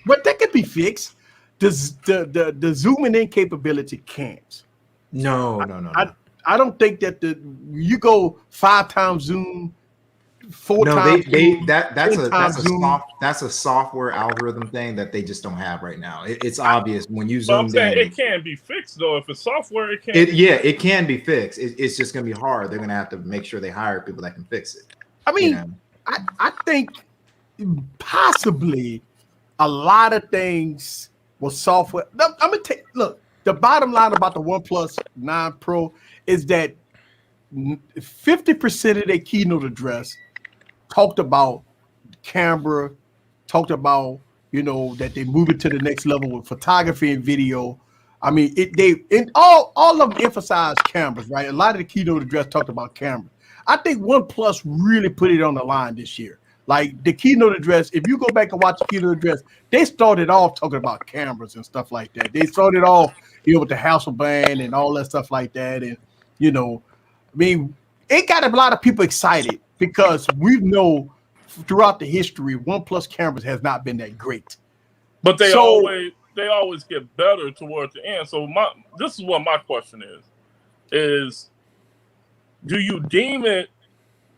but that could be fixed. The zooming in capability can't. No. I don't think that you go 5 times zoom, 4 times zoom, that's a software algorithm thing that they just don't have right now. It's obvious when you zoom in. I'm saying it can be fixed though. If it's software, it can. It can be fixed. It's just going to be hard. They're going to have to make sure they hire people that can fix it. I mean, I think possibly a lot of things with software. I'm gonna look. The bottom line about the OnePlus 9 Pro is that 50% of their keynote address talked about camera, talked about that they move it to the next level with photography and video. I mean, all of them emphasized cameras, right? A lot of the keynote address talked about cameras. I think OnePlus really put it on the line this year. Like the keynote address, if you go back and watch the keynote address, they started off talking about cameras and stuff like that. They started off, with the Hasselblad and all that stuff like that. And, I mean, it got a lot of people excited because we know throughout the history, OnePlus cameras has not been that great. But they always get better towards the end. So this is what my question is do you deem it,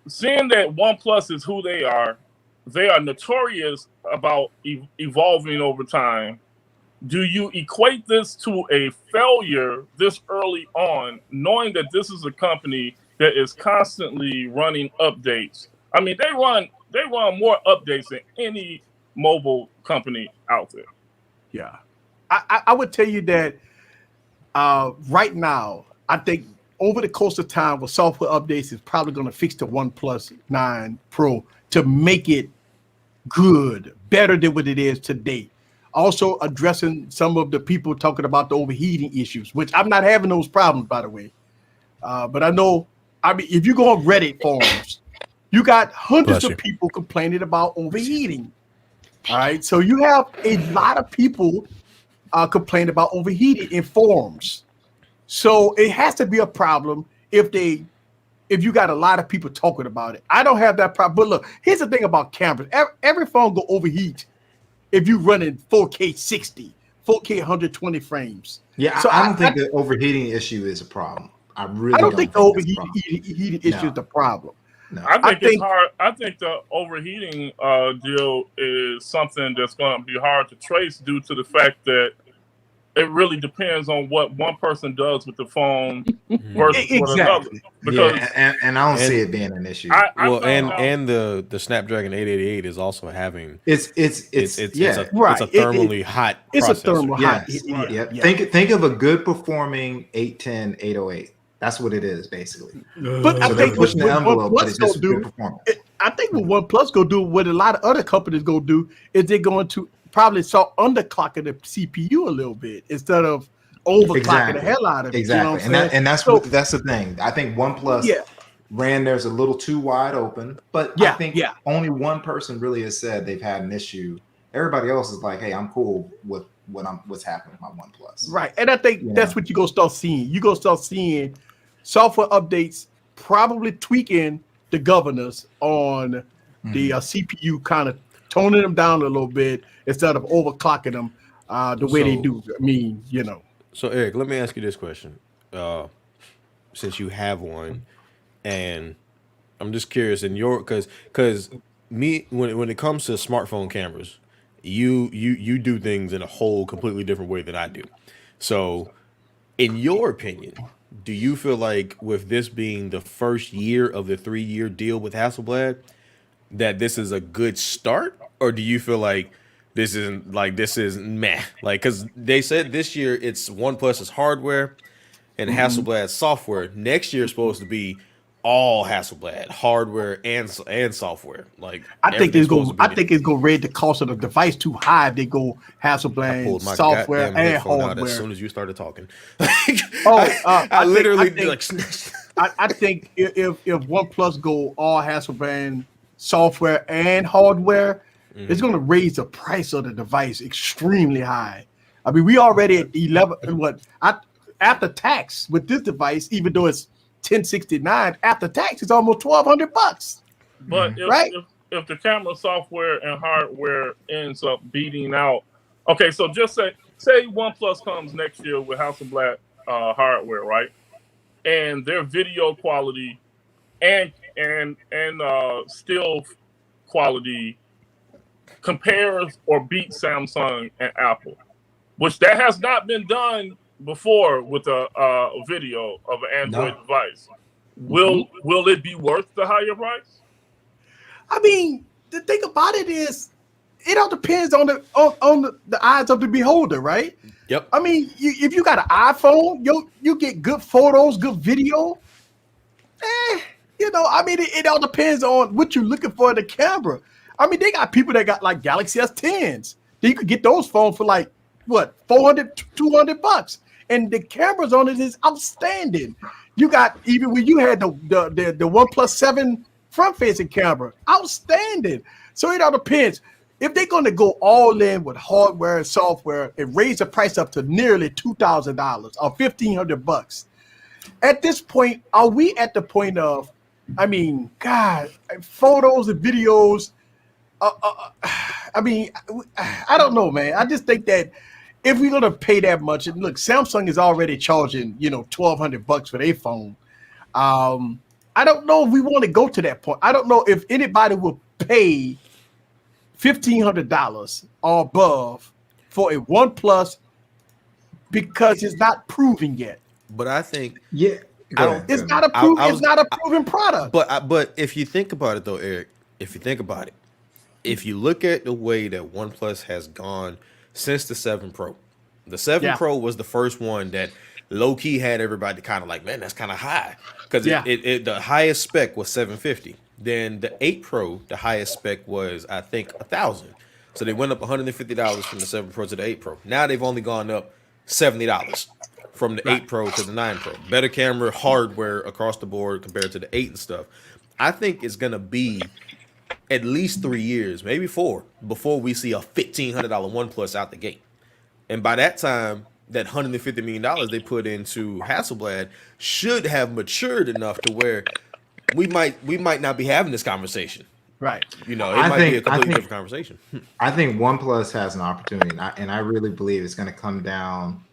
seeing that OnePlus is who they are notorious about evolving over time. Do you equate this to a failure this early on, knowing that this is a company that is constantly running updates? I mean, they run more updates than any mobile company out there. Yeah, I would tell you that right now, I think over the course of time, with software updates, is probably going to fix the OnePlus 9 Pro to make it good, better than what it is today. Also addressing some of the people talking about the overheating issues, which I'm not having those problems, by the way. But I know, if you go on Reddit forums, you got hundreds of people complaining about overheating. All right, so you have a lot of people complaining about overheating in forums. So it has to be a problem if you got a lot of people talking about it. I don't have that problem. But look, here's the thing about cameras. Every phone will overheat if you run in 4K 60, 4K 120 frames. Yeah, so I don't think the overheating issue is a problem. I don't think the overheating issue is the problem. No. I think it's hard. I think the overheating deal is something that's going to be hard to trace due to the fact that it really depends on what one person does with the phone versus what another. Because and I don't see it being an issue. And the Snapdragon 888 is also having it's a thermally hot. It's a thermal hot. Yeah. Think of a good performing 810 808. That's what it is basically. But I think pushing the envelope, but it's just good performance. I think what OnePlus go do, what a lot of other companies go do, is they're going to probably start underclocking the CPU a little bit instead of overclocking the hell out of it. Exactly, you know that's the thing. I think OnePlus ran theirs a little too wide open, but I think only one person really has said they've had an issue. Everybody else is like, hey, I'm cool with what's happening with my OnePlus. Right, and I think that's what you're gonna start seeing. You're gonna start seeing software updates probably tweaking the governors on the CPU, kind of toning them down a little bit instead of overclocking them the way they do. I mean, So Eric, let me ask you this question. Since you have one, and I'm just curious in your because me when it comes to smartphone cameras, you do things in a whole completely different way than I do. So in your opinion, do you feel like with this being the first year of the 3-year deal with Hasselblad, that this is a good start, or do you feel like this is meh? Like, because they said this year it's OnePlus's hardware and Hasselblad's software. Next year is supposed to be all Hasselblad hardware and software. Like, I think it's gonna raise the cost of the device too high if they go Hasselblad software and hardware. As soon as you started talking, I literally I think if OnePlus go all Hasselblad software and hardware, it's going to raise the price of the device extremely high. I mean, we already at 11. After tax with this device, even though it's $1,069 after tax, it's almost $1,200. But if the camera software and hardware ends up beating out. Okay, so just say OnePlus comes next year with Hasselblad hardware, right? And their video quality and still quality compares or beats Samsung and Apple, which that has not been done before with a video of an Android device. Will it be worth the higher price? I mean, the thing about it is, it all depends on the eyes of the beholder, right? Yep. I mean, if you got an iPhone, you get good photos, good video. I mean, it all depends on what you're looking for in the camera. I mean, they got people that got like Galaxy S10s. You could get those phones for like what, $400, $200, and the cameras on it is outstanding. You got, even when you had the OnePlus 7 front-facing camera, outstanding. So it all depends. If they're going to go all in with hardware and software and raise the price up to nearly $2,000 or $1,500, at this point, are we at the point of, I mean, God, photos and videos? I mean, I don't know, man. I just think that if we're gonna pay that much, and look, Samsung is already charging, $1,200 for their phone. I don't know if we want to go to that point. I don't know if anybody will pay $1,500 or above for a OnePlus because it's not proven yet. But I think, it's not a proven product. But if you think about it, though, Eric, if you look at the way that OnePlus has gone since the 7 Pro, the 7 Pro was the first one that low key had everybody kind of like, man, that's kind of high, because the highest spec was 750. Then the 8 Pro, the highest spec was, I think, 1,000. So they went up $150 from the 7 Pro to the 8 Pro. Now they've only gone up $70 from the 8 Pro to the 9 Pro. Better camera, hardware across the board compared to the 8 and stuff. I think it's gonna be at least 3 years, maybe 4, before we see a $1,500 OnePlus out the gate. And by that time, that $150 million they put into Hasselblad should have matured enough to where we might not be having this conversation. Right. It might be a completely different conversation. I think OnePlus has an opportunity, and I really believe it's going to come down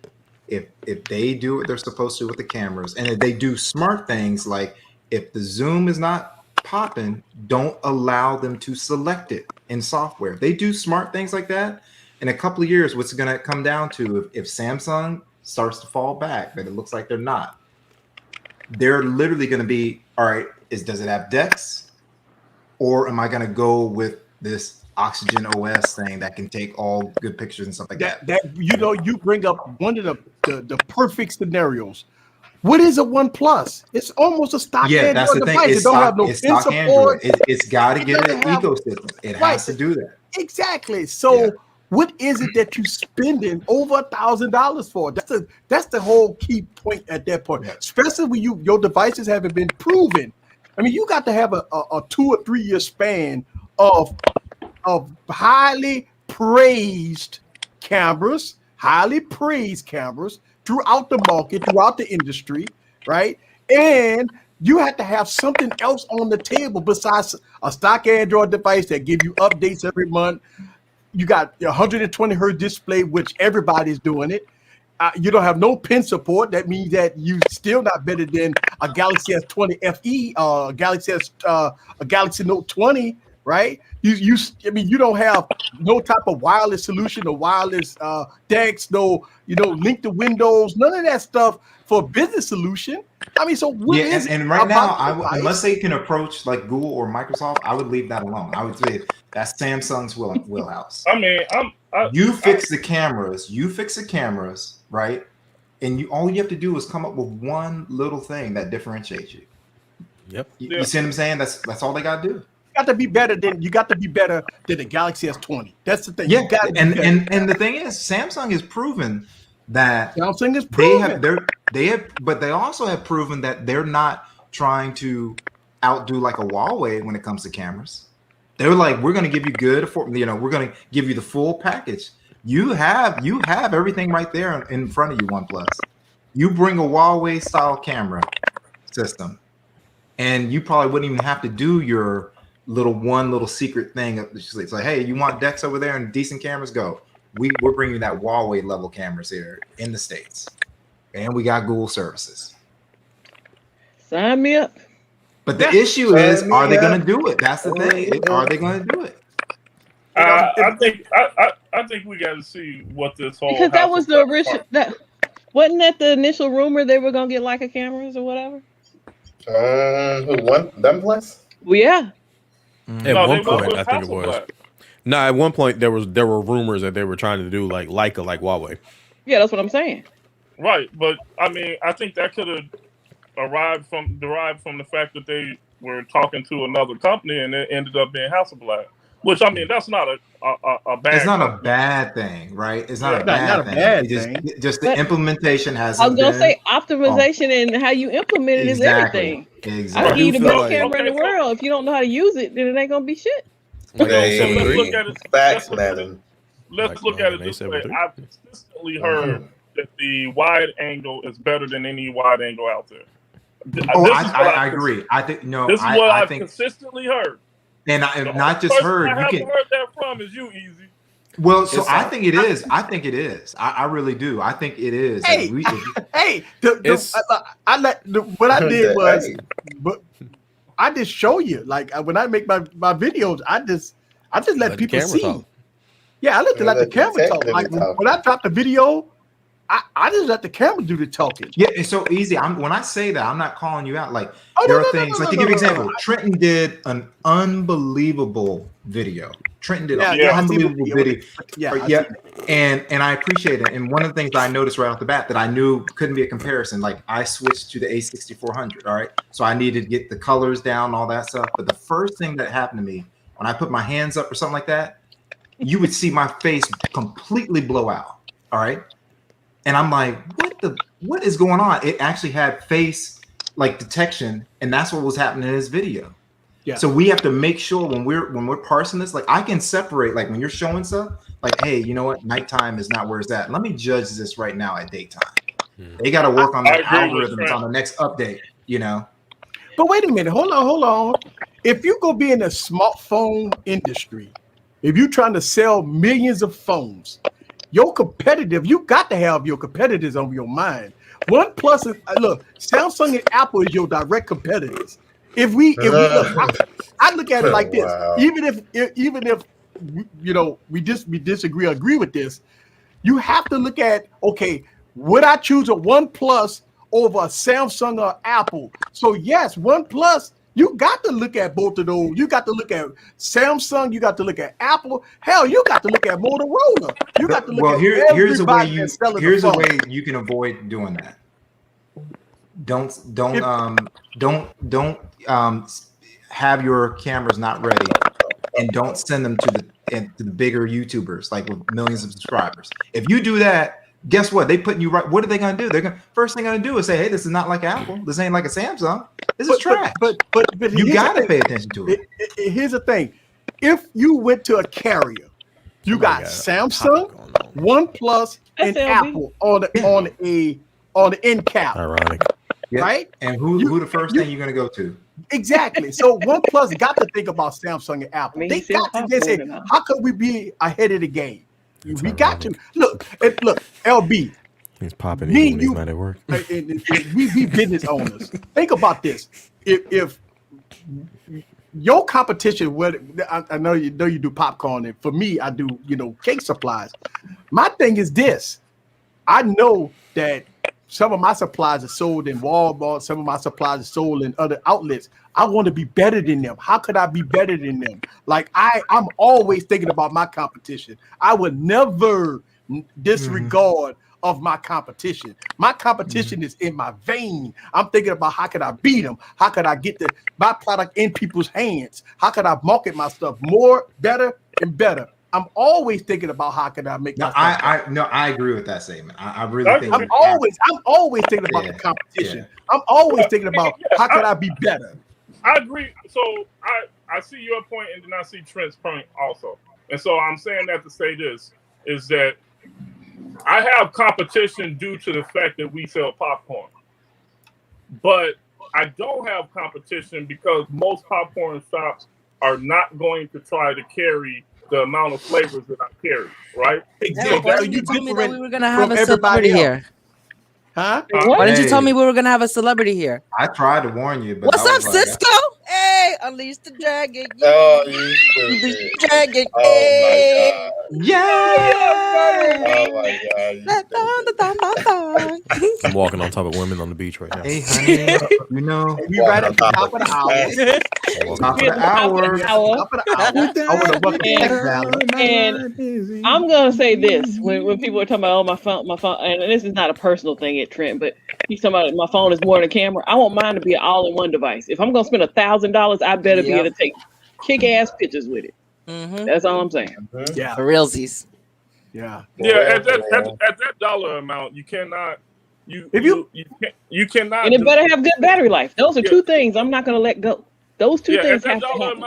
if they do what they're supposed to with the cameras, and if they do smart things, like if the zoom is not popping, don't allow them to select it in software. If they do smart things like that, in a couple of years, what's going to come down to, if Samsung starts to fall back, but it looks like they're not, they're literally going to be, all right, does it have DeX, or am I going to go with this Oxygen OS thing that can take all good pictures and stuff like that? You bring up one of the perfect scenarios. What is a OnePlus? It's almost a stock Android that's the device. thing. It don't have no pin support. It's got to get an ecosystem. It has to do that. Exactly. So what is it that you're spending over $1,000 for? That's the whole key point at that point. Especially when your devices haven't been proven. I mean, you got to have a 2 or 3 year span of highly praised cameras throughout the market, throughout the industry, right? And you have to have something else on the table besides a stock Android device that give you updates every month. You got 120 hertz display, which everybody's doing it. You don't have no pin support. That means that you still not better than a Galaxy S20 FE, a Galaxy Note 20, right? I mean, you don't have no type of wireless solution, or wireless DeX, link to Windows, none of that stuff for a business solution. I mean, so what is and right now, unless they can approach like Google or Microsoft, I would leave that alone. I would say that's Samsung's wheelhouse. I mean, you fix the cameras, right? And all you have to do is come up with one little thing that differentiates you. Yep. You see what I'm saying? That's all they got to do. You got to be better than the Galaxy S20. That's the thing. Yeah, and the thing is, Samsung has proven that but they also have proven that they're not trying to outdo like a Huawei when it comes to cameras. They were like, we're going to give you we're going to give you the full package. You have everything right there in front of you, OnePlus. You bring a Huawei style camera system, and you probably wouldn't even have to do your little secret thing. It's like, hey, you want decks over there and decent cameras? Go. We're bringing that Huawei level cameras here in the States, and we got Google services. Sign me up. But the issue is, are they going to do it? That's the thing. Are they going to do it? I think we got to see what this whole, because that was the original. That wasn't that the initial rumor they were gonna get Leica cameras or whatever. Oneplus? Well, yeah. At one point, I think it was. No, at one point there were rumors that they were trying to do like Leica, like Huawei. Yeah, that's what I'm saying. Right, but I mean, I think that could have derived from the fact that they were talking to another company and it ended up being Hasselblad. Which, I mean, that's not a bad. It's not a bad thing, right? It's not a bad thing. Just the implementation has. I was gonna say optimization and how you implement it is everything. Exactly. I can give you the best camera in the world. If you don't know how to use it, then it ain't gonna be shit. Let's look at it this way. I've consistently heard that the wide angle is better than any wide angle out there. I agree. I think this is what I've consistently heard. And I've not just heard. I haven't heard that from is you, Easy. Well, so I think it is. I think it is. I really do. I think it is. Hey, what I did was, I just show you. Like when I make my videos, I just let people see. Talk. Yeah, I let the camera talk. Like when I drop the video, I just let the camera do the talking. Yeah, it's so easy. When I say that, I'm not calling you out. Like there are things. Like to give you an example, Trenton did an unbelievable video. Trenton did an unbelievable video. And I appreciate it. And one of the things that I noticed right off the bat that I knew couldn't be a comparison. Like I switched to the A6400. All right, so I needed to get the colors down, all that stuff. But the first thing that happened to me when I put my hands up or something like that, you would see my face completely blow out. All right. And I'm like, what is going on? It actually had face like detection, and that's what was happening in this video. Yeah. So we have to make sure when we're parsing this, like I can separate, like when you're showing stuff, like, hey, you know what? Nighttime is not where it's at. Let me judge this right now at daytime. They got to work on the algorithms on the next update, you know. But wait a minute, hold on. If you go be in the smartphone industry, if you're trying to sell millions of phones, you got to have your competitors on your mind. OnePlus is look, Samsung and Apple is your direct competitors. If we look, I look at it like this. Wow. Even if you know we disagree or agree with this, you have to look at, okay, would I choose a OnePlus over a Samsung or Apple? So yes, OnePlus. You got to look at both of those. You got to look at Samsung. You got to look at Apple. Hell, you got to look at Motorola. You got to look at here's a way you can avoid doing that. Don't have your cameras not ready, and don't send them to the bigger YouTubers like with millions of subscribers. If you do that, guess what? They putting you right. What are they going to do? First thing they're going to do is say, "Hey, this is not like Apple. This ain't like a Samsung. This is trash." But you got to pay attention to it. Here's the thing: if you went to a carrier, you got Samsung, OnePlus, and Apple on the end cap. Ironic, right? And who the first thing you're going to go to? Exactly. So OnePlus got to think about Samsung and Apple. They got to say, how could we be ahead of the game? We got to look, LB. He's popping in when he's not at work. We business owners. Think about this. If your competition, I know you do popcorn, and for me, I do cake supplies. My thing is this: I know that some of my supplies are sold in Walmart. Some of my supplies are sold in other outlets. I want to be better than them. How could I be better than them? Like I'm always thinking about my competition. I would never disregard of my competition. My competition is in my vein. I'm thinking about how could I beat them? How could I get my product in people's hands? How could I market my stuff more, better, and better? I'm always thinking about how can I make. I agree with that statement. I really think I'm always thinking about the competition. Yeah. I'm always thinking about how can I be better. I agree. So I see your point, and then I see Trent's point also. And so I'm saying that to say this is that I have competition due to the fact that we sell popcorn, but I don't have competition because most popcorn shops are not going to try to carry the amount of flavors that I carry, right? Exactly. Why didn't you tell me that we were gonna have a celebrity here? Huh? Why didn't you tell me we were gonna have a celebrity here? I tried to warn you, but What's I up, was like, Cisco? Hey, unleash the dragon. Oh, you Unleash stupid. the dragon. Oh Hey. my god. I'm walking on top of women on the beach right now. Hey, honey, you know, We right at the top of the hour. top of the hour. Top of the hour. I want to welcome Tech Valley. And I'm gonna say this when people are talking about my phone, and this is not a personal thing at Trent, but he's talking about my phone is more than a camera. I want mine to be an all-in-one device. If I'm gonna spend $1,000, I better be able to take kick-ass pictures with it. That's all I'm saying. Yeah, for realsies. Yeah. Yeah, at that dollar amount, you cannot. You cannot. And it better have good battery life. Those are two things I'm not gonna let go. Those two things have to happen.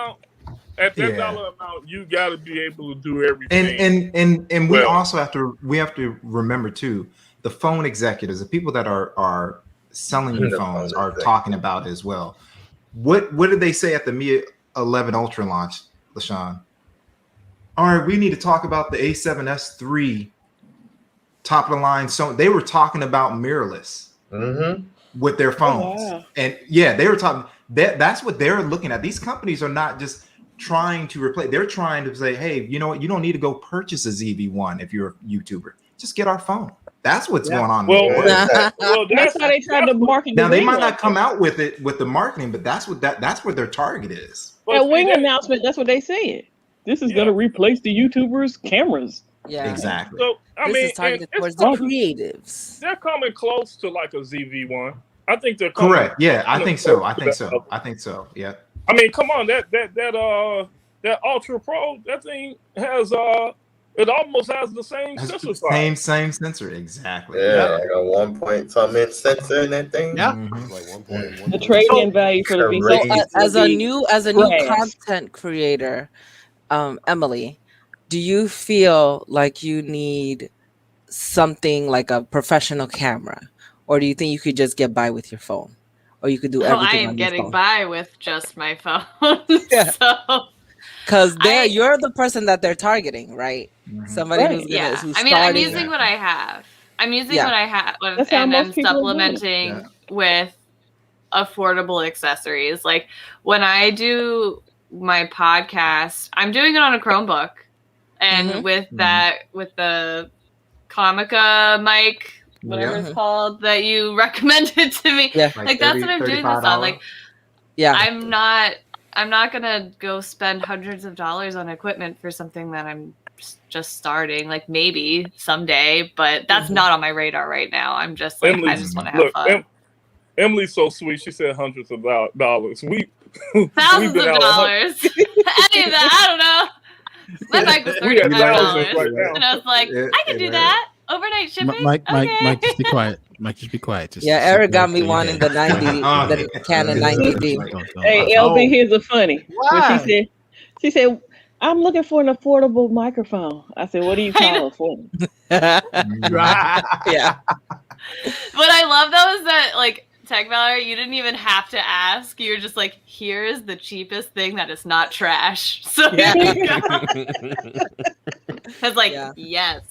At that dollar amount, you got to be able to do everything. And we also have to remember too, the phone executives, the people that are selling you phones are talking about it as well. What did they say at the Mi 11 Ultra launch, LaShawn? All right, we need to talk about the A7S III top of the line. So they were talking about mirrorless with their phones. Oh, wow. And yeah, they were talking that's what they're looking at. These companies are not just trying to replace, they're trying to say, hey, you know what, you don't need to go purchase a ZV-1 if you're a YouTuber. Just get our phone. That's what's going on. Well, that's why they tried to market. Now they might not come out with it with the marketing, but that's what their target is. That wing announcement, that's what they said. This is going to replace the YouTubers' cameras. Yeah, exactly. So I mean, is targeted towards the creatives. They're coming close to like a ZV-1. I think they're coming Correct. Yeah, I think so. I think so. Yeah. I mean, come on, that Ultra Pro, that thing has it almost has the same sensor size. Same sensor, exactly. Yeah, like a 1-point-something sensor in that thing. Yeah, like 1.1. The trade-in value for the V. So, as a new content creator, Emily, do you feel like you need something like a professional camera, or do you think you could just get by with your phone, or you could do everything? I am getting by with just my phone. Yeah. So, because you're the person that they're targeting, right? Somebody who's who's I mean, I'm using what I have. I'm using what I have, and I'm supplementing with affordable accessories. Like when I do my podcast, I'm doing it on a Chromebook, and with the Comica mic, whatever it's called, that you recommended to me. Yeah. Like that's what I'm doing this on. Like, I'm not gonna go spend hundreds of dollars on equipment for something that I'm just starting. Like maybe someday, but that's not on my radar right now. I'm just like, I just want to have fun. Emily's so sweet. She said hundreds of dollars. Thousands of dollars. Any of that, I don't know. My bike was $35, and I was like, I can do that. Overnight shipping. Mike, just be quiet. Mike, just be quiet. Eric got me wanting the 90, the Canon 90D. Hey, LB, here's a funny. When she said, I'm looking for an affordable microphone. I said, what do you call affordable? Yeah. What I love though is that like Tech Valerie, you didn't even have to ask. You're just like, here is the cheapest thing that is not trash. So it's like, yes.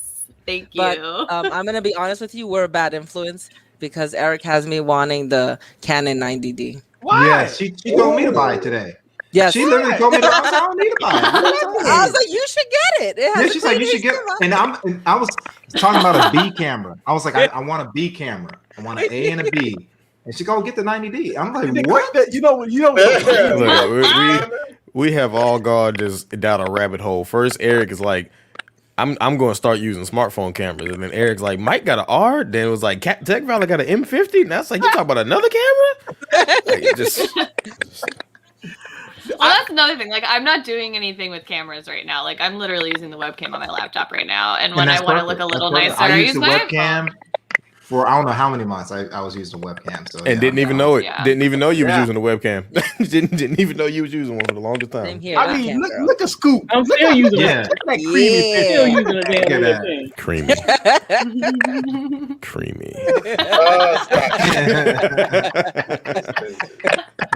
Thank you. But I'm going to be honest with you. We're a bad influence because Eric has me wanting the Canon 90D. Why? Yeah, she told me to buy it today. Yes. She literally told me that I don't need to buy it. I was like, you should get it. She's like, you should get it. And I was talking about a B camera. I was like, I want a B camera. I want an A and a B. And she go get the 90D. I'm like, what? You know. Look, we have all gone just down a rabbit hole. First, Eric is like, I'm going to start using smartphone cameras, and then Eric's like, Mike got an R. Then it was like, Tech Valley got an M50. And that's like, you talking about another camera? Well, that's another thing. Like, I'm not doing anything with cameras right now. Like, I'm literally using the webcam on my laptop right now. And when I want to look a little nicer, I use my webcam for I don't know how many months I was using a webcam. So didn't even know it. Yeah. Didn't even know you was using a webcam. didn't even know you was using one for the longest time. Same here, I mean, look at Scoop. I'm still using it. That creamy. Still using a damn webcam. Creamy.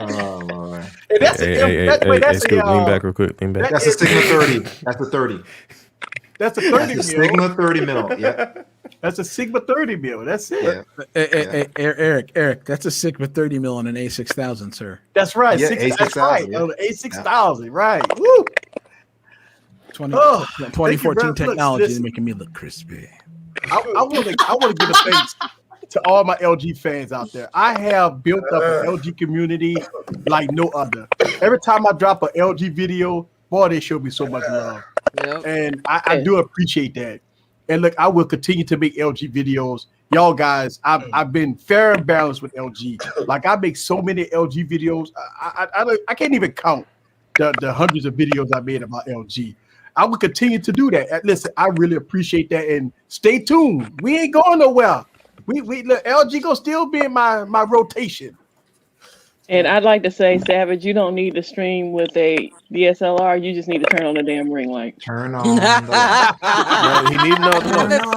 Oh Lord. That's Scoop, lean back real quick. Lean back. That's a Sigma 30. That's a 30. That's a 30 That's a mil. Sigma 30 mil. Yep. That's a Sigma 30 mil. That's it. Yeah. Eric, that's a Sigma 30 mil on an A6000, sir. That's right. Yeah, That's right. A6000, yeah. On the A6000, right. Woo. 2014 technology is listen. making me look crispy. I want to give a thanks to all my LG fans out there. I have built up an LG community like no other. Every time I drop an LG video, boy, they show me so much love. Yep. And I do appreciate that. And look, I will continue to make LG videos. Y'all guys, I've been fair and balanced with LG. Like I make so many LG videos. I can't even count the hundreds of videos I made about LG. I will continue to do that. Listen, I really appreciate that. And stay tuned. We ain't going nowhere. We look, LG gonna still be in my rotation. And I'd like to say, Savage, you don't need to stream with a DSLR. You just need to turn on the damn ring light. Turn on the light. No,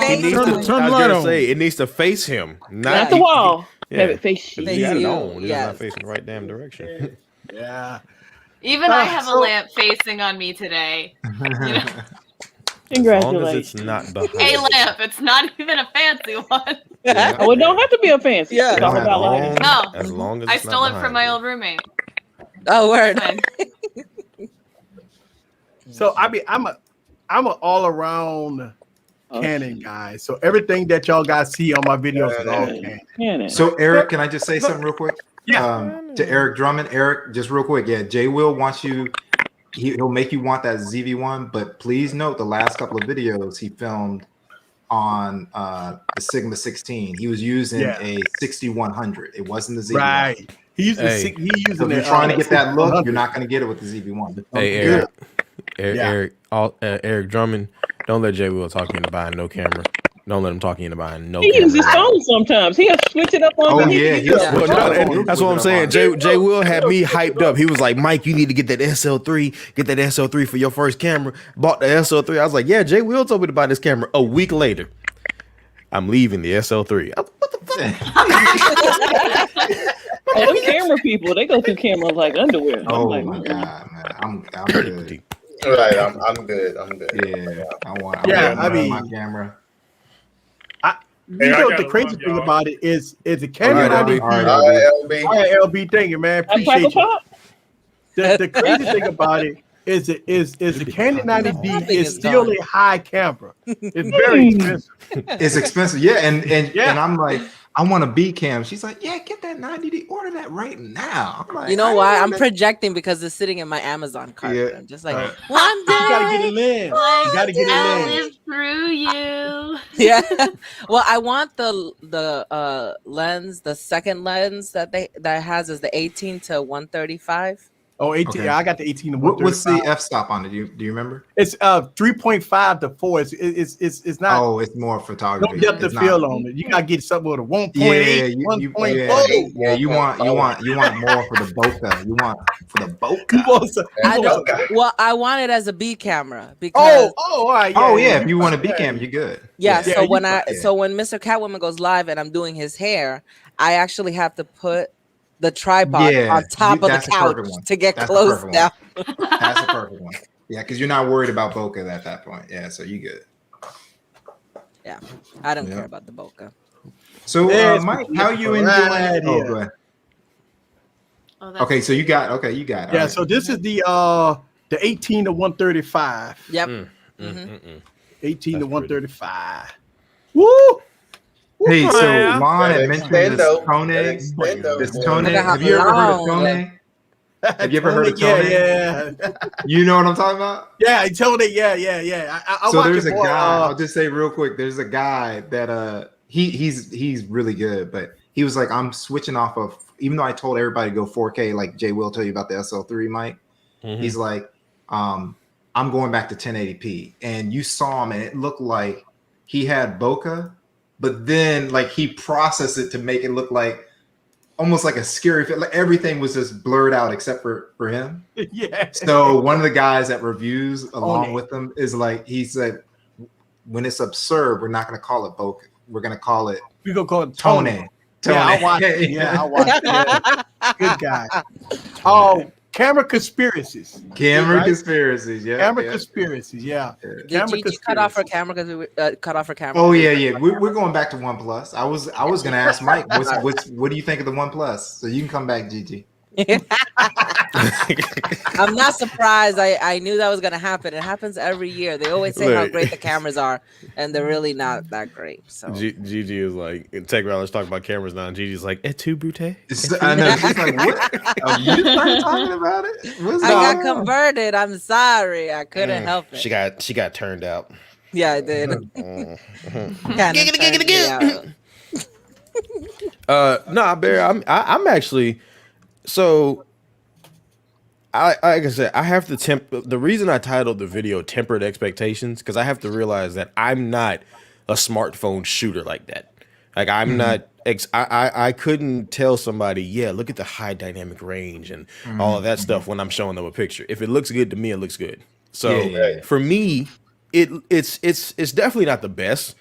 he needs to turn the light on. It needs to face him, Not the wall. Yeah. Have it face you. He got it you. on. It's Yes. not facing the right damn direction. Yeah. Even I have a lamp facing on me today. As long as Congratulations. it's not behind. A lamp. It's not even a fancy one. Oh, it don't have to be a fancy. Yeah. It's all about lighting. No. As long as I it's stole not it from behind my you. old roommate. Oh, word. Fine. So I mean, I'm a all around Canon guy. So everything that y'all guys see on my videos is all Canon. So Eric, can I just say something real quick? Yeah. To Eric Drummond. Eric, just real quick. Yeah, Jay Will wants you. He'll make you want that ZV-1, but please note the last couple of videos he filmed on the Sigma 16. He was using a 6100. It wasn't the ZV-1. Right. He's using So if you're trying to get that look, you're not going to get it with the ZV-1. Hey, Eric Drummond, don't let Jay Will talk you into buying no camera. Don't let him talk you into buying no He camera. uses his phone sometimes. He'll switch it up on Oh, yeah. That's what I'm saying. Jay Will had me hyped up. He was like, Mike, you need to get that SL3. Get that SL3 for your first camera. Bought the SL3. I was like, yeah, Jay Will told me to buy this camera. A week later, I'm leaving the SL3. What the fuck? Oh, them camera people, they go through cameras like underwear. Oh, like, my God, man. I'm good. Right, I'm good. I'm good. Yeah, I want my camera. You know what the crazy thing about it is the Canon 90D. All right, LB, thank you, man. Appreciate you. The crazy thing about it is the Canon 90D is still a high camera. It's very expensive. It's expensive, yeah. And I'm like, I want a B cam. She's like, yeah, get that 90D. Order that right now. I'm like, You know why? I'm projecting because it's sitting in my Amazon cart. Yeah. I'm just like, You one day. gotta get it in. You gotta get it I'll in. live through you. Yeah. Well, I want the lens, the second lens that has is the 18 to 135. Oh, 18. Okay. Yeah, I got the 18 to What's the 135. f-stop on it? Do you remember? It's 3.5 to 4. It's not. Oh, it's more photography. No depth of It's field not- on it. You gotta get something with a 1.8, Yeah, 1.4. yeah, you want more for the bokeh. You want for the bokeh. I want it as a B camera because all right. If you want a B cam, you're good. yeah. So when Mr. Catwoman goes live and I'm doing his hair, I actually have to put the tripod on top of the couch to get close down. That's the perfect one. Yeah, because you're not worried about bokeh at that point. Yeah, so you good. Yeah, I don't care about the bokeh. So, Mike, how you enjoying? Oh, go ahead. Okay, so you got it. Yeah, All so this is the 18 to 135. Yep. 18 to 135. Woo! Hey, so Lon had mentioned this Tone. Have you ever heard of Tone? Have you ever heard of Tone? Yeah. You know what I'm talking about? Yeah, Tone. Yeah. So there's a guy. I'll just say real quick. There's a guy that he's really good, but he was like, I'm switching off of. Even though I told everybody to go 4K, like Jay will tell you about the SL3, Mike. He's like, I'm going back to 1080p, and you saw him, and it looked like he had bokeh. But then, like, he processed it to make it look like almost like a scary fit. Like everything was just blurred out except for him. Yeah. So one of the guys that reviews along with him is like, he said, when it's absurd, we're not going to call it bokeh. We're going to call it. We're going to call it Tone. Yeah, I watched it. Yeah. Good guy. Oh, Camera conspiracies. Camera conspiracies. Yeah. Camera conspiracies. Yeah. Did Gigi cut off her camera because we cut off her camera? Oh yeah. We're going back to OnePlus. I was gonna ask Mike, what do you think of the OnePlus? So you can come back, Gigi. I'm not surprised. I knew that was gonna happen. It happens every year. They always say how great the cameras are, and they're really not that great. So Gigi is like, Tech Rally's talking about cameras now, and Gigi's like, "Et tu, Brute?" I know. She's like, "What? You started talking about it?" I got converted. I'm sorry. I couldn't help it. She got turned out. Yeah, I did. Nah, Barry. I'm actually. So, like I said, I have to the reason I titled the video "Tempered Expectations" because I have to realize that I'm not a smartphone shooter like that. Like I'm not. I couldn't tell somebody, yeah, look at the high dynamic range and all of that stuff when I'm showing them a picture. If it looks good to me, it looks good. So for me, it's definitely not the best.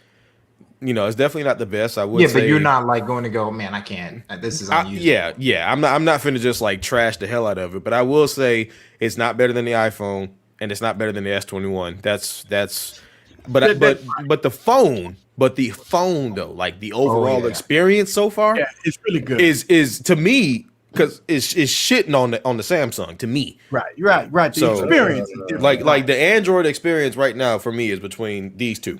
You know, it's definitely not the best. I would say, but you're not like going to go, man, I can't. This is unusable. Yeah. I'm not finna just like trash the hell out of it. But I will say it's not better than the iPhone, and it's not better than the S21. But the phone though, like the overall experience so far, it's really good. Is to me because it's shitting on the Samsung to me. Right. The experience, like the Android experience right now for me is between these two.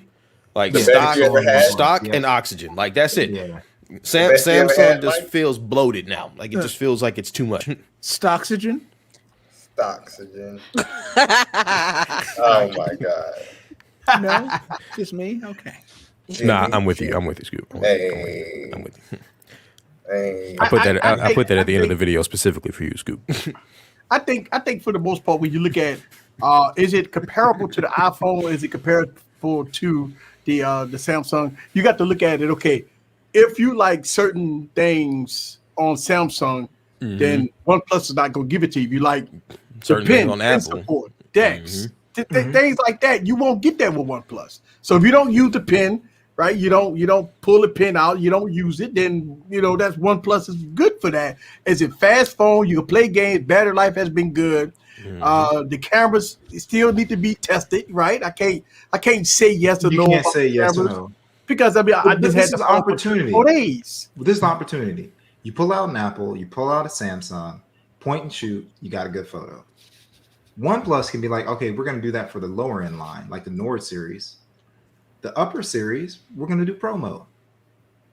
Like stock and Oxygen. Like that's it. Yeah. Samsung just feels bloated now. Like it just feels like it's too much. Stoxygen? Stoxygen. Oh my god. No, just me. Okay. Nah, I'm with you. I'm with you, Scoop. I'm with you. Hey. I put that at the end of the video specifically for you, Scoop. I think for the most part, when you look at, is it comparable to the iPhone? Is it comparable to the Samsung? You got to look at it. Okay, if you like certain things on Samsung, then OnePlus is not going to give it to you. If you like certain things on Apple, support, DeX, things like that, you won't get that with OnePlus. So if you don't use the pen, right, you don't pull the pen out, you don't use it, then that's OnePlus is good for that. It's a fast phone. You can play games. Battery life has been good. The cameras still need to be tested, right? I can't say yes or no. You can't say yes or no because I just had the opportunity. 4 days. This is an opportunity. You pull out an Apple, you pull out a Samsung, point and shoot. You got a good photo. OnePlus can be like, okay, we're going to do that for the lower end line, like the Nord series. The upper series, we're going to do Pro Mode.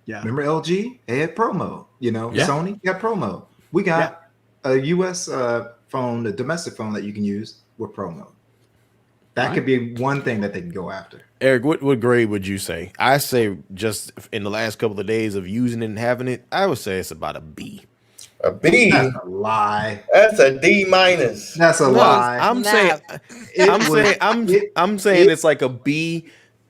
Yeah. Remember LG? They had Pro Mode. Sony got Pro Mode. We got a US phone, a domestic phone that you can use with Pro Mode. That could be one thing that they can go after. Eric, what grade would you say? I say just in the last couple of days of using it and having it, I would say it's about a B. A B? That's a lie. That's a D minus. That's a lie. I'm saying it's like a B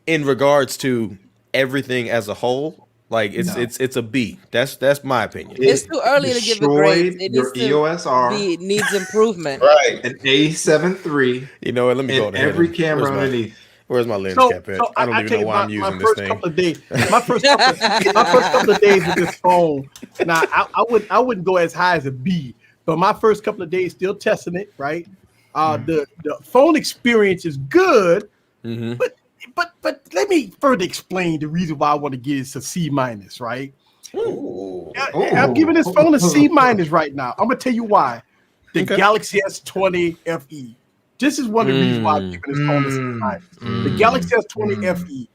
in regards to everything as a whole. Like it's a B. That's my opinion. It's too early to give a grade. It your EOS R needs improvement. Right. An A7 III. You know what? Let me go ahead. Every camera underneath. Where's my lens cap at? I don't even know why I'm using this thing. My first couple of days with this phone. Now I wouldn't go as high as a B, but my first couple of days still testing it. Right. The phone experience is good, but let me further explain the reason why I want to give it a C minus. Right. I'm giving this phone a C minus right now. I'm gonna tell you why. The Galaxy S20 FE. This is one of the reasons why I'm giving this phone a C minus. The Galaxy S20 FE.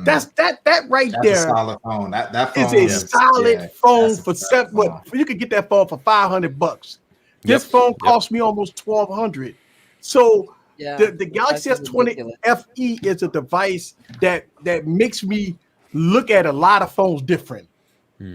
That's that right there. That's a solid phone. That phone is a solid phone for you could get that phone for $500. This phone cost me almost $1,200. So the Galaxy S20 FE is a device that makes me look at a lot of phones different.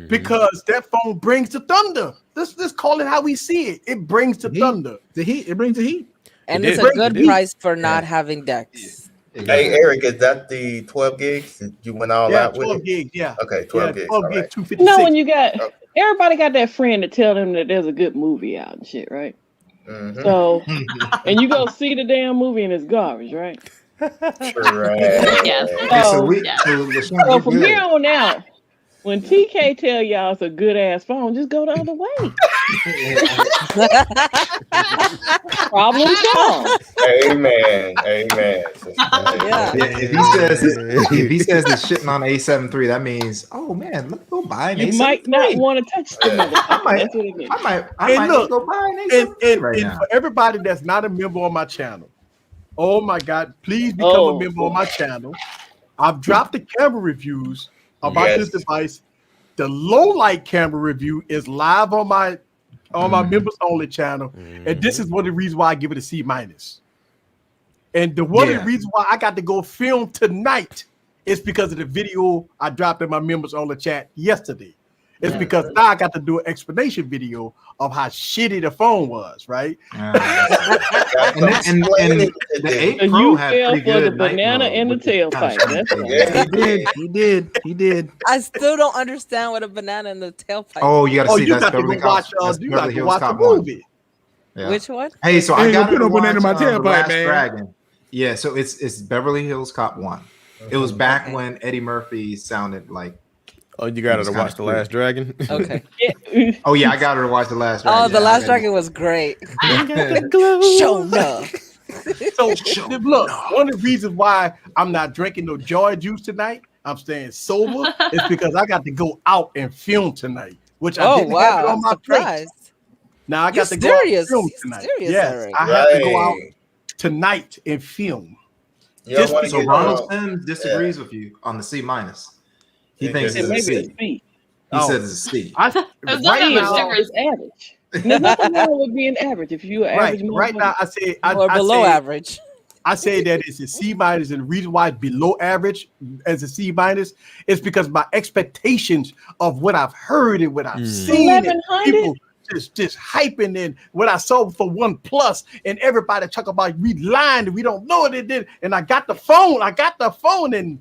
Because that phone brings the thunder. Let's call it how we see it. It brings the thunder. The heat. It brings the heat. And it's a good price for not having DeX. Hey, Eric, is that the 12 gigs you went all out with? 12 gigs, yeah. Okay, 12 gigs. 12 gigs, 256. No, when you got everybody got that friend to tell them that there's a good movie out and shit, right? So, and you go see the damn movie and it's garbage, right? Right. Yes. So from here on out, When TK tell y'all it's a good ass phone, just go the other way. Problem solved. Amen. Yeah. If he says it's shitting on A7 III, that means, oh man, let's go buy an You A7 might not III. want to touch the motherfucker. That's what it means. I might look, go buy an A7 III right now. For everybody that's not a member on my channel, oh my God, please become a member on my channel. I've dropped the camera reviews about this device. The low light camera review is live on my members only channel, and this is one of the reasons why I give it a C minus. And the one of the reasons why I got to go film tonight is because of the video I dropped in my members only chat yesterday. It's because now I got to do an explanation video of how shitty the phone was, right? And the 8 Pro had pretty good the banana and the tailpipe. He did. I still don't understand what a banana in the tailpipe. Oh, you got to see you that's got to Beverly go watch. Hills. You got to watch the Cop movie. 1. Yeah. Which one? Hey, so I got put no to banana in my watch The tailpipe, Last man. Dragon. Yeah, so it's Beverly Hills Cop 1. It was back when Eddie Murphy sounded like. Oh, you got her to watch The Last Dragon? Okay. Oh yeah, I got her to watch The Last Dragon. Oh, The Last Dragon was great. Show enough. So look, one of the reasons why I'm not drinking no joy juice tonight, I'm staying sober, is because I got to go out and film tonight, which I didn't have it on my plate. Now I got to go out and film tonight. Yes, I have to go out tonight and film. So Ronald Sims disagrees with you on the C minus. He thinks it's a C. He said it's a C. There's not that much difference. Average. There's nothing wrong with being average. If you're average, right now I say below average. I say that it's a C minus, and the reason why it's below average as a C minus is because my expectations of what I've heard and what I've seen, and people just hyping, and what I saw for Oneplus, and everybody talk about we lying and we don't know what it did. And I got the phone, and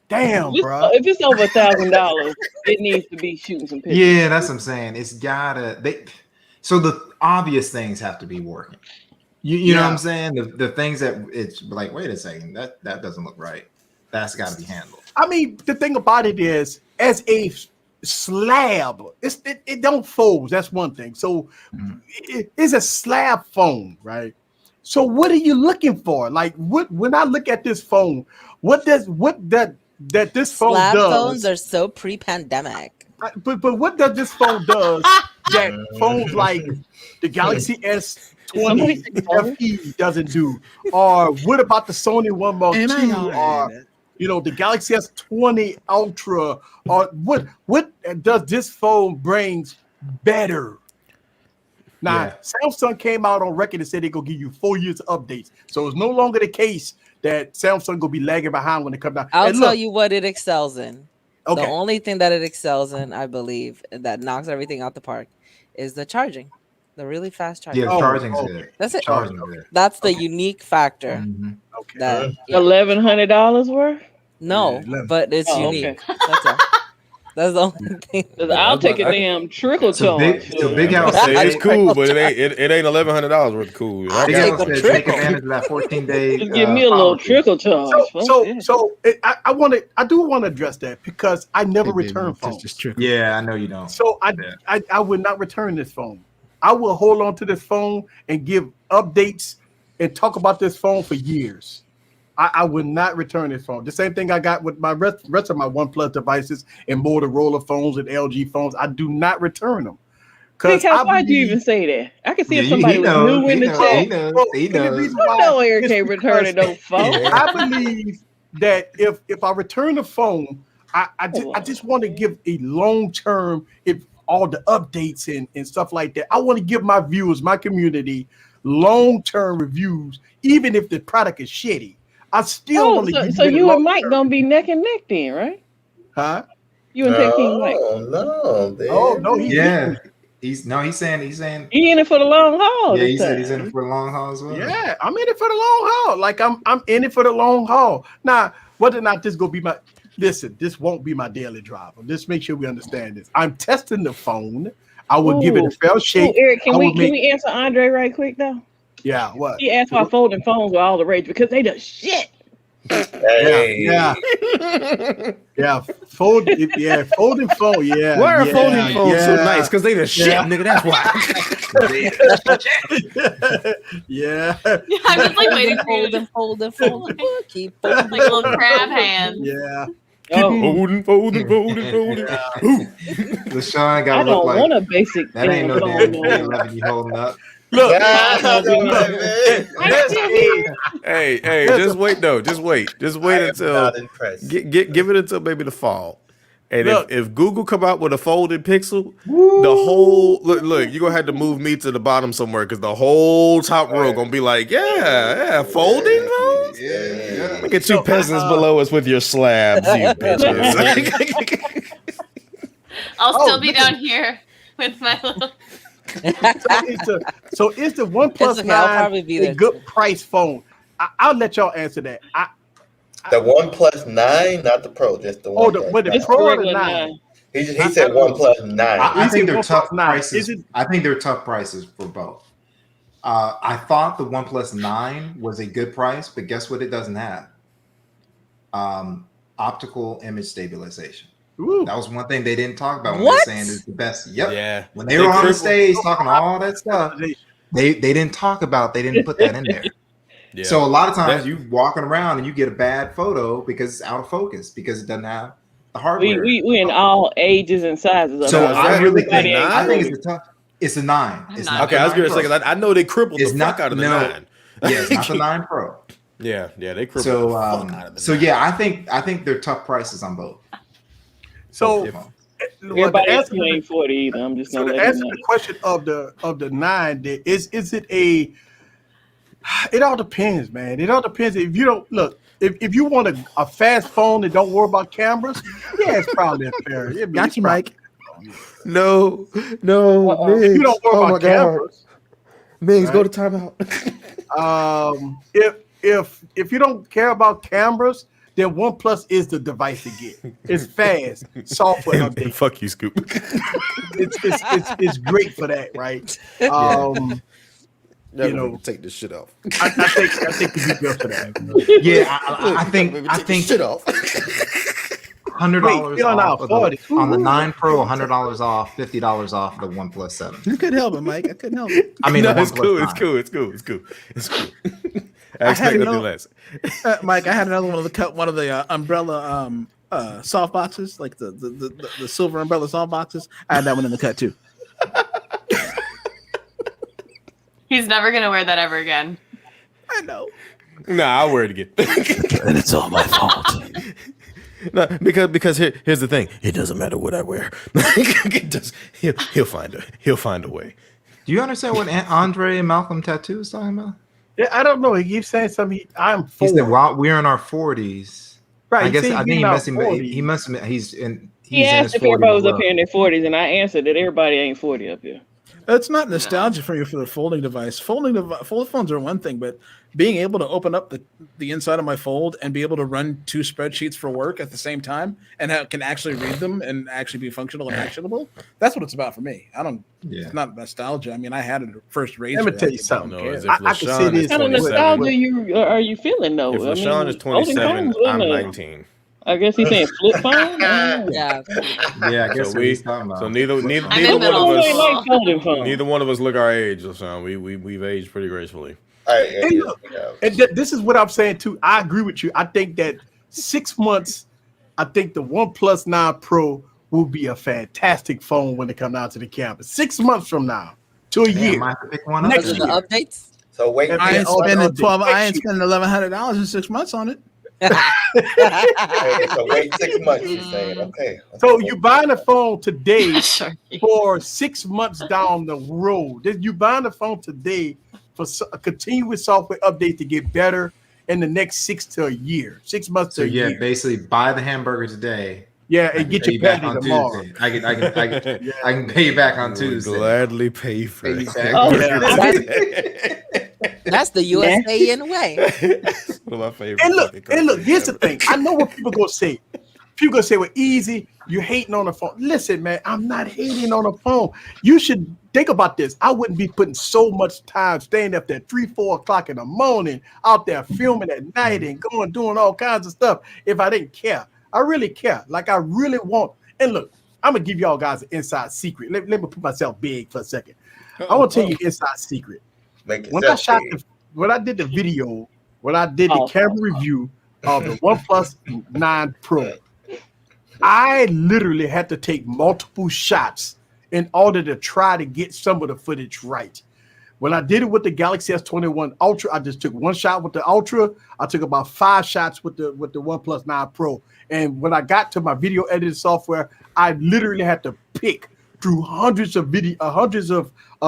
damn, bro. If it's over $1,000, it needs to be shooting some pictures. Yeah, that's what I'm saying. It's gotta so the obvious things have to be working. You know what I'm saying? The things that it's like, wait a second, that doesn't look right. That's got to be handled. I mean, the thing about it is, as a slab, it don't fold. That's one thing. So it's a slab phone, right? So what are you looking for? Like, when I look at this phone, what this phone slab does? Phones are so pre-pandemic. But what does this phone does that phones like the Galaxy S20 FE doesn't do? Or what about the Sony One Mark II? Or the Galaxy S20 Ultra? Or what does this phone brings better? Now, Samsung came out on record and said they're gonna give you 4 years of updates. So it's no longer the case that Samsung gonna be lagging behind when it comes out. I'll tell you what it excels in. Okay. The only thing that it excels in, I believe, that knocks everything out the park, is the charging, the really fast charging. Yeah, charging's good. That's it. Charging's good. That's the unique factor. That $1,100 worth? No, but it's unique. Okay. That's all. That's the only thing. I'll take a damn trickle charge. So Big House it's cool, but it ain't $1,100 worth cool. Big House said take advantage of that 14-day. Just give me a little trickle charge. I do want to address that because I never return phones. Yeah, I know you don't. So I would not return this phone. I will hold on to this phone and give updates and talk about this phone for years. I would not return this phone. The same thing I got with my rest of my OnePlus devices and Motorola phones and LG phones. I do not return them. Because why'd you even say that? I can see if somebody was new in the chat. He knows. I know Eric ain't returning no phone. I believe that if I return the phone, I just want to give a long term, if all the updates and stuff like that. I want to give my viewers, my community, long term reviews, even if the product is shitty. I still want to give so you and Mike gonna be neck and neck then, right? Huh? You and King Mike. No, he's saying he in it for the long haul. Yeah, he said he's in it for the long haul as well. Yeah, I'm in it for the long haul. Like I'm in it for the long haul. Now, whether or not this gonna be my this won't be my daily driver. Just make sure we understand this. I'm testing the phone. I will give it a fair shake. Eric, can we answer Andre right quick though? Yeah, what? He asked why folding phones were all the rage because they the shit. Folding phone. Yeah, why are folding phones so nice? Because they the shit, nigga. That's why. Yeah. I'm just like waiting for you to fold. Keep like little crab hands. Yeah. Keep folding. LaShawn got I to look don't like want a basic that. Ain't no thing. damn 11 you holding up. Look, hey, just wait though. Just wait until give it until maybe the fall. And if Google come out with a folded Pixel, the whole look, you're gonna have to move me to the bottom somewhere because the whole top row gonna be like, folding phones. Yeah. Look at you peasants below us with your slabs, you bitches. I'll still be down here with my little. So is the OnePlus 9 a good price phone? I'll let y'all answer that. The OnePlus 9, not the Pro, just the one. The Pro or the 9? He said OnePlus 9. I think they're tough prices. I think they're tough prices for both. I thought the OnePlus 9 was a good price, but guess what? It doesn't have optical image stabilization. Ooh. That was one thing they didn't talk about when they were saying it's the best. Yep. Yeah. When they were on the stage talking all that stuff, they didn't talk about. They didn't put that in there. Yeah. So a lot of times you walking around and you get a bad photo because it's out of focus because it doesn't have the hardware. We in all ages and sizes. So I think it's a tough. It's a 9. It's not okay, I was going to say because I know they crippled the fuck out of the 9. Yeah, it's not the 9 Pro. Yeah, they crippled the fuck out of the 9. So yeah, I think they're tough prices on both. So everybody else ain't 40 either. I'm just gonna answer the question of the 9. Is it a? It all depends, man. It all depends. If you don't look, if you want a fast phone and don't worry about cameras, yeah, it's probably fair. Got you, Mike. No, if you don't worry about cameras, Migs, go to timeout. If you don't care about cameras, then OnePlus is the device to get. It's fast, software update. Fuck you, Scoop. It's great for that, right? Take this shit off. I think you be built for that. Yeah, I think shit off. $100 off on the 9 Pro, $100 off, $50 off the OnePlus 7. You couldn't help it, Mike. I couldn't help it. I mean, no, it's cool. It's cool. I expect nothing less. Mike, I had another one of the umbrella soft boxes, like the silver umbrella soft boxes. I had that one in the cut too. He's never gonna wear that ever again. I know. Nah, I'll wear it again. And it's all my fault. No, because here's the thing. It doesn't matter what I wear. He'll find a way. Do you understand what Andre and Malcolm Tattoo is talking about? Yeah, I don't know. He keeps saying something. I'm 40. He said while we're in our 40s. Right. I guess he must have he's in asked if everybody was up here in their 40s, and I answered that everybody ain't 40 up here. It's not nostalgia for you for the folding device. Fold phones are one thing, but being able to open up the inside of my fold and be able to run 2 spreadsheets for work at the same time and can actually read them and actually be functional and actionable, that's what it's about for me. It's not nostalgia. I mean, I had a first Razor. Let me tell you something. I can say this. What kind of nostalgia are you feeling though? If LaShawn is 27, I'm 19. I guess he's saying flip phone. Yeah. I guess he's talking about. So neither one of us look our age, LaShawn. We've aged pretty gracefully. This is what I'm saying too. I agree with you. I think that 6 months, I think the OnePlus 9 Pro will be a fantastic phone when it comes out to the campus. 6 months from now to a year. I have to pick one up. Next year. Updates. So wait. I ain't spending $1,100 in 6 months on it. So wait 6 months. You're saying okay. So you buying a phone today for 6 months down the road. You buying a phone today for a continuous software update to get better in the next 6 to a year. 6 months to a year. Basically buy the hamburger today. Yeah, and get your back on tomorrow. Tuesday. I can pay you back on Tuesday. Gladly pay for it. That's the USA in a way. One of my favorites. And look, here's the thing. I know what people gonna say. People gonna say, well, easy, you're hating on the phone. Listen, man, I'm not hating on the phone. You should think about this. I wouldn't be putting so much time staying up there 3, 4 o'clock in the morning, out there filming at night and doing all kinds of stuff if I didn't care. I really care. Like I really want. And look, I'm gonna give y'all guys an inside secret. Let me put myself big for a second. I want to tell you an inside secret. When I did the video, when I did the camera review of the OnePlus 9 Pro, I literally had to take multiple shots in order to try to get some of the footage right. When I did it with the Galaxy S21 Ultra, I just took one shot with the Ultra. I took about 5 shots with the OnePlus 9 Pro. And when I got to my video editing software, I literally had to pick through hundreds of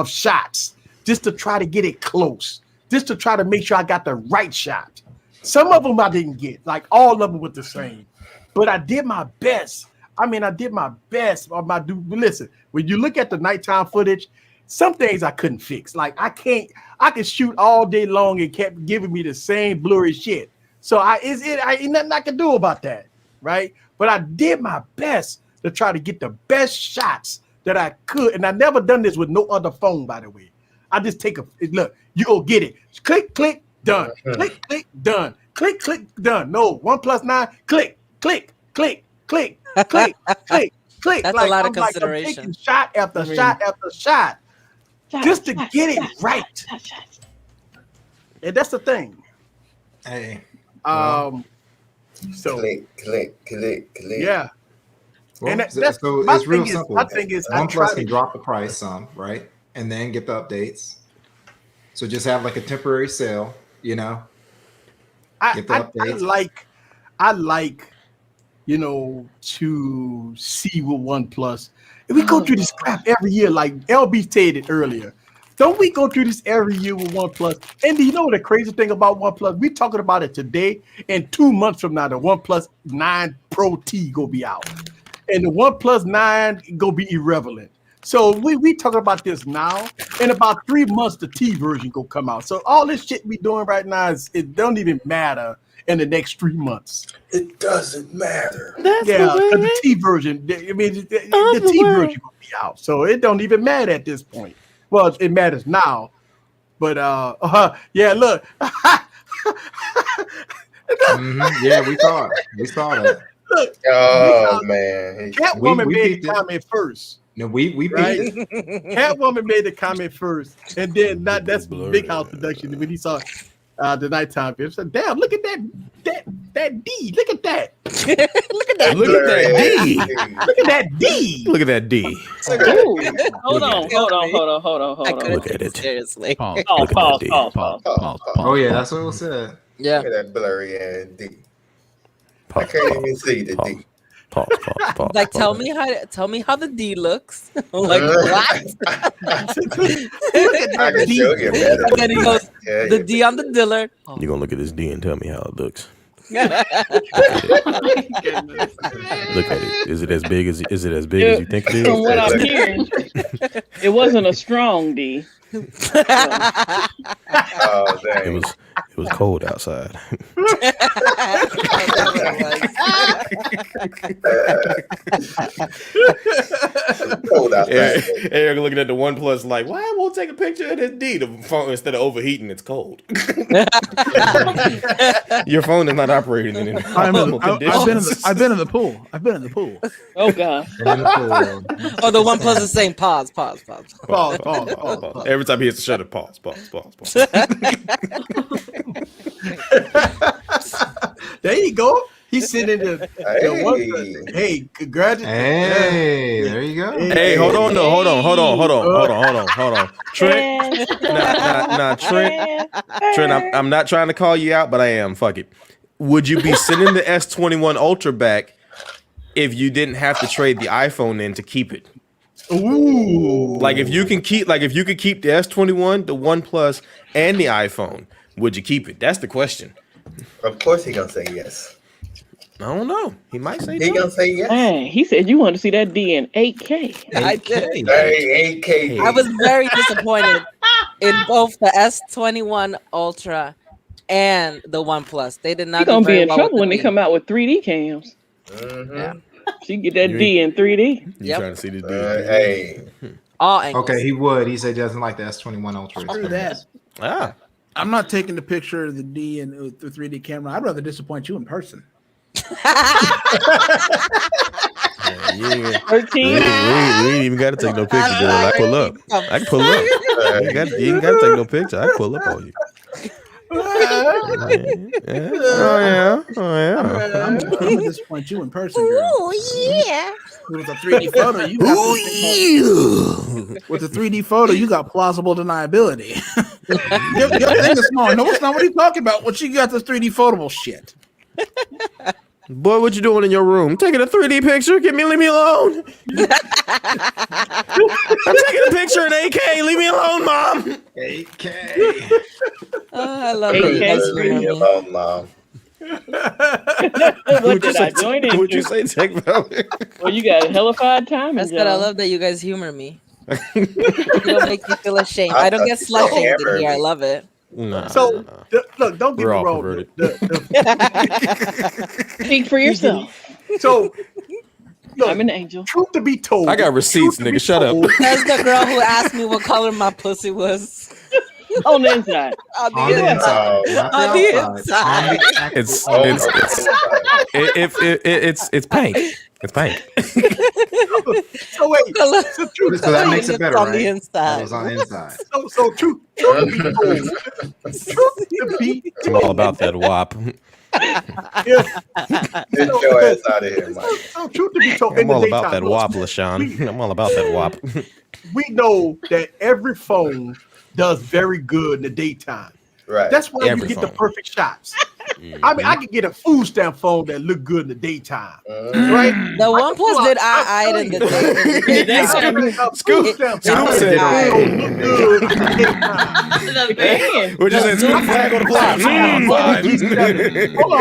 shots just to try to get it close, just to try to make sure I got the right shot. Some of them I didn't get, like all of them were the same. But I did my best. I did my best. Listen, when you look at the nighttime footage, some things I couldn't fix. Like I could shoot all day long and kept giving me the same blurry shit. So ain't nothing I can do about that, right? But I did my best to try to get the best shots that I could. And I never done this with no other phone, by the way. I just take look, you go get it. Click, click, done. Click, click, done. Click, click, done. No, OnePlus 9, click. Click, click, click, click, click, click. That's a lot of consideration. I'm taking shot after shot after shot just to get it right. And that's the thing. Hey. So click. Yeah. Well, and so it's real simple. My thing is, OnePlus can drop the price some, right? And then get the updates. So just have like a temporary sale, get the updates. I like, to see with OnePlus. And we go through this crap every year, like LB stated earlier. Don't we go through this every year with OnePlus? And do you know the crazy thing about OnePlus? We talking about it today, and 2 months from now, the OnePlus 9 Pro T go be out. And the OnePlus 9 go be irrelevant. So we talking about this now. In about 3 months, the T version go come out. So all this shit we doing right now it don't even matter in the next 3 months. It doesn't matter. Because the T version, the T version will be out. So it don't even matter at this point. Well, it matters now. But yeah, look. Yeah, we saw that. Look, man. Catwoman made the comment first. No, we right? Catwoman made the comment first, and then that's Big House production when he saw the nighttime film. So damn, look at that D. Look at that. Look at that. Look at that D. Look at that D. Look at that D. Hold on. Look at it. Seriously. Pause. Oh yeah, that's what it said. Yeah. Look at that blurry ass D. I can't even see the D. Pause. Like, tell me how the D looks. I'm like, what? I can show you better. And then he goes, the D on the diller. You're gonna look at this D and tell me how it looks. Look at it. Is it as big as you think it is? From what I'm hearing, it wasn't a strong D. Oh, dang. It was cold outside. Cold outside. Eric looking at the OnePlus like, why I won't take a picture of this D? The phone, instead of overheating, it's cold. Your phone is not operating in normal conditions. I've been in the pool. Oh god. Oh, the OnePlus is saying pause. Pause. Every time he hits the shutter, pause. There you go. He's sitting in the one. Hey, congratulations. Hey, there you go. Hey, hold on. Trent. Trent, I'm not trying to call you out, but I am. Fuck it. Would you be sending the S21 Ultra back if you didn't have to trade the iPhone in to keep it? Ooh. If you could keep the S21, the OnePlus, and the iPhone, would you keep it? That's the question. Of course he gonna say yes. I don't know. He might say he gonna say yes. Dang, he said you wanted to see that D in 8K. I did. Hey, 8K. I was very disappointed in both the S21 Ultra and the OnePlus. They did not. You're gonna be in trouble when they come out with 3D cams. Yeah. She can get that D in 3D. You trying to see the D? Hey. All angles. Okay, he would. He said he doesn't like the S21 Ultra. Screw that. Ah. I'm not taking the picture of the D and the 3D camera. I'd rather disappoint you in person. We ain't even got to take no picture, girl. I pull up. I can pull up. You ain't got to take no picture. I can pull up on you. Oh yeah. I'm gonna disappoint you in person, girl. Oh yeah. With a 3D photo, you got with a 3D photo, you got plausible deniability. your thing is small. No, it's not what he's talking about. What you got this 3D photo shit. Boy, what you doing in your room? Taking a 3D picture? Leave me alone. I'm taking a picture in 8K. Leave me alone, Mom. 8K. Oh, I love it. Leave me alone, Mom. What did I join into? What'd you say, Tech Valley? Well, you got hellified time. I said I love that you guys humor me. You don't make me feel ashamed. I don't get slut shamed in here. I love it. Look, don't get me wrong. Speak for yourself. So, look, I'm an angel. Truth to be told, I got receipts, nigga. Shut up. That's the girl who asked me what color my pussy was. On the inside. On the inside. On the inside. It's pink. It's pink. So wait, so that makes it better, on right? the inside. It was on the inside. So truth to be told, I'm all about that WAP. Get your ass out of here, Mike. So truth to be told, I'm all about that WAP, LaShawn. I'm all about that WAP. We know that every phone does very good in the daytime. Right. That's why Every you get phone. the perfect shots. I mean, I could get a food stamp phone that look good in the daytime, right? The Oneplus did I in the day. Scoop said what you said? Scoop flag on the block.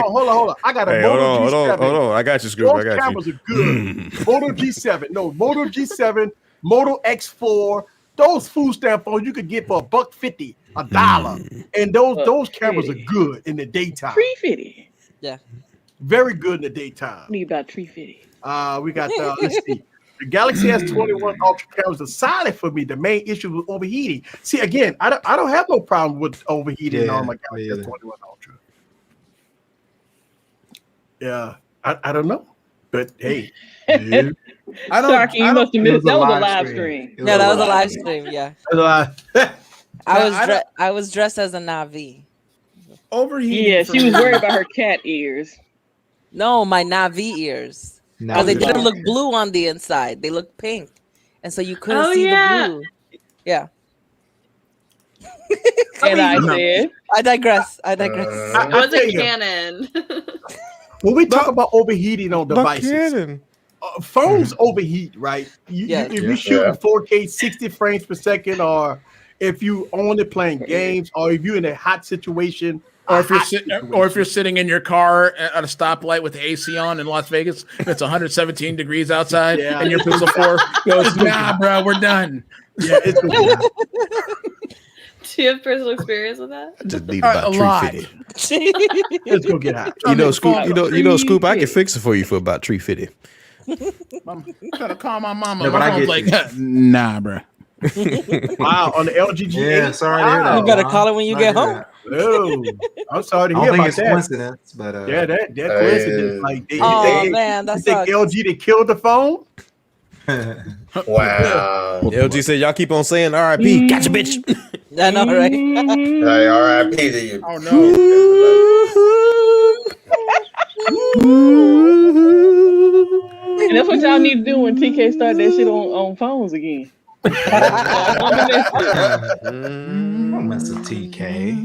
Hold on. I got a Hold Moto G7. on. I got you, Scoop. Those cameras are good. Moto G7. No, Moto G7, Moto X4. Those food stamp phones you could get for $1.50, $1, and those cameras are good in the daytime. $350. Yeah, very good in the daytime. Need about $350. We got let's see. The Galaxy S21 Ultra cameras are solid for me. The main issue was overheating. See, again, I don't have no problem with overheating on my Galaxy S21 Ultra. Yeah, I don't know, but hey. Dude. Starkey, you must have missed. That was a live stream. Yeah, that was a live stream. Yeah. I was dressed as a Navi. Overheating. Yeah, she was worried about her cat ears. No, my Navi ears. Because they didn't look blue on the inside; they looked pink, and so you couldn't see the blue. Yeah. And I said, I digress. I was a Canon. When we talk about overheating on devices, phones overheat, right? If you shoot in 4K 60 frames per second, or if you only playing games, or if you're in a hot situation, or if you're sitting in your car at a stoplight with the AC on in Las Vegas, and it's 117 degrees outside, and your Pixel 4 goes, "Nah, bro, we're done." Yeah, it's Do you have personal experience with that? I just need about $350. Let's go get hot. You know, Scoop. I can fix it for you for about $350. I'm trying to call my mama. No, but my I mom's get like, "Nah, bro." Wow, on the LG G8. Yeah, sorry to hear that. You better call it when you get home. Oh, I'm sorry to I hear don't think about it's that. coincidence, but Yeah, that coincidence. Like, Man, you that's think LG that killed the phone? Wow. LG said, y'all keep on saying RIP. Gotcha, bitch. I know, right? Hey, RIP to you. Oh no. and that's what y'all need to do when TK start that shit on phones again. Don't mess with TK.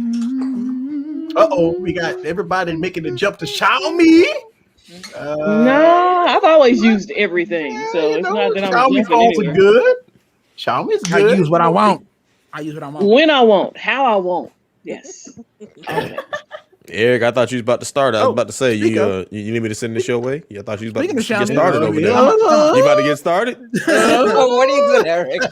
We got everybody making the jump to Xiaomi. No, I've always used everything, so it's not that I'm Xiaomi phones are good. Xiaomi's good. I use what I want. I use what I want. When I want, how I want. Yes. Okay. Eric, I thought you was about to start. I was about to say you need me to send this your way. Yeah, I thought you was about to get Xiaomi, started over there. You about to get started? What are you doing, Eric?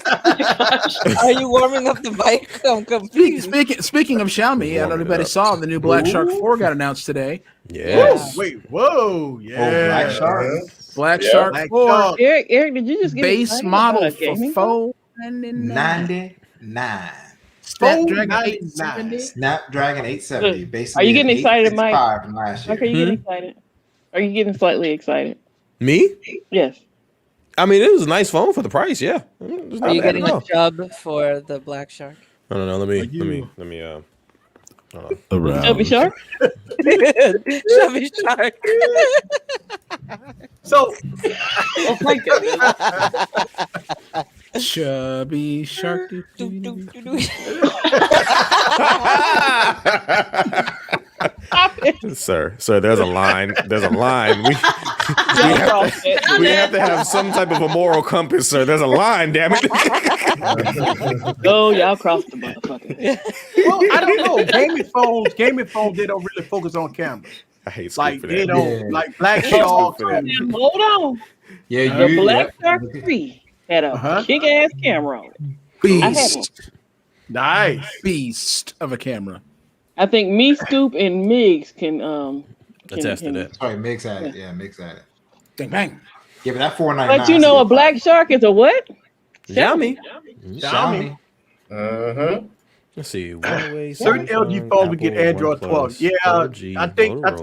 Are you warming up the mic? I'm confused. Speaking of Xiaomi, I don't know if anybody saw the new Black Shark 4 got announced today. Yes. Wait, whoa, yeah. Black Shark. Black Shark 4. Eric, did you just get base model for $499? Snapdragon 870. Snapdragon 870. Basically, are you getting excited, Mike? From last year. Are you getting excited? Are you getting slightly excited? Me? Yes. I mean, it was a nice phone for the price. Yeah. Are you getting a chub for the Black Shark? No. Let me. Chubby Shark? Chubby Shark. So, oh my goodness. Chubby Shark. Sir, there's a line. We have to have some type of a moral compass, sir. There's a line, damn it. Oh, y'all crossed the motherfucker. Well, I don't know. Gaming phones, they don't really focus on cameras. I hate like for they that. don't like Black Shark. Hold on. Yeah, the Black Shark 3 had a kick-ass camera on it. Beast. Nice. Beast of a camera. I think me, Scoop, and Migs can attest to that. Sorry, Migs had it. Yeah, Migs had it. Dang, bang. Yeah, but that $499. But you know, a Black Shark is a what? Xiaomi. Let's see. Certain LG phones will get Android 12. Yeah, I think the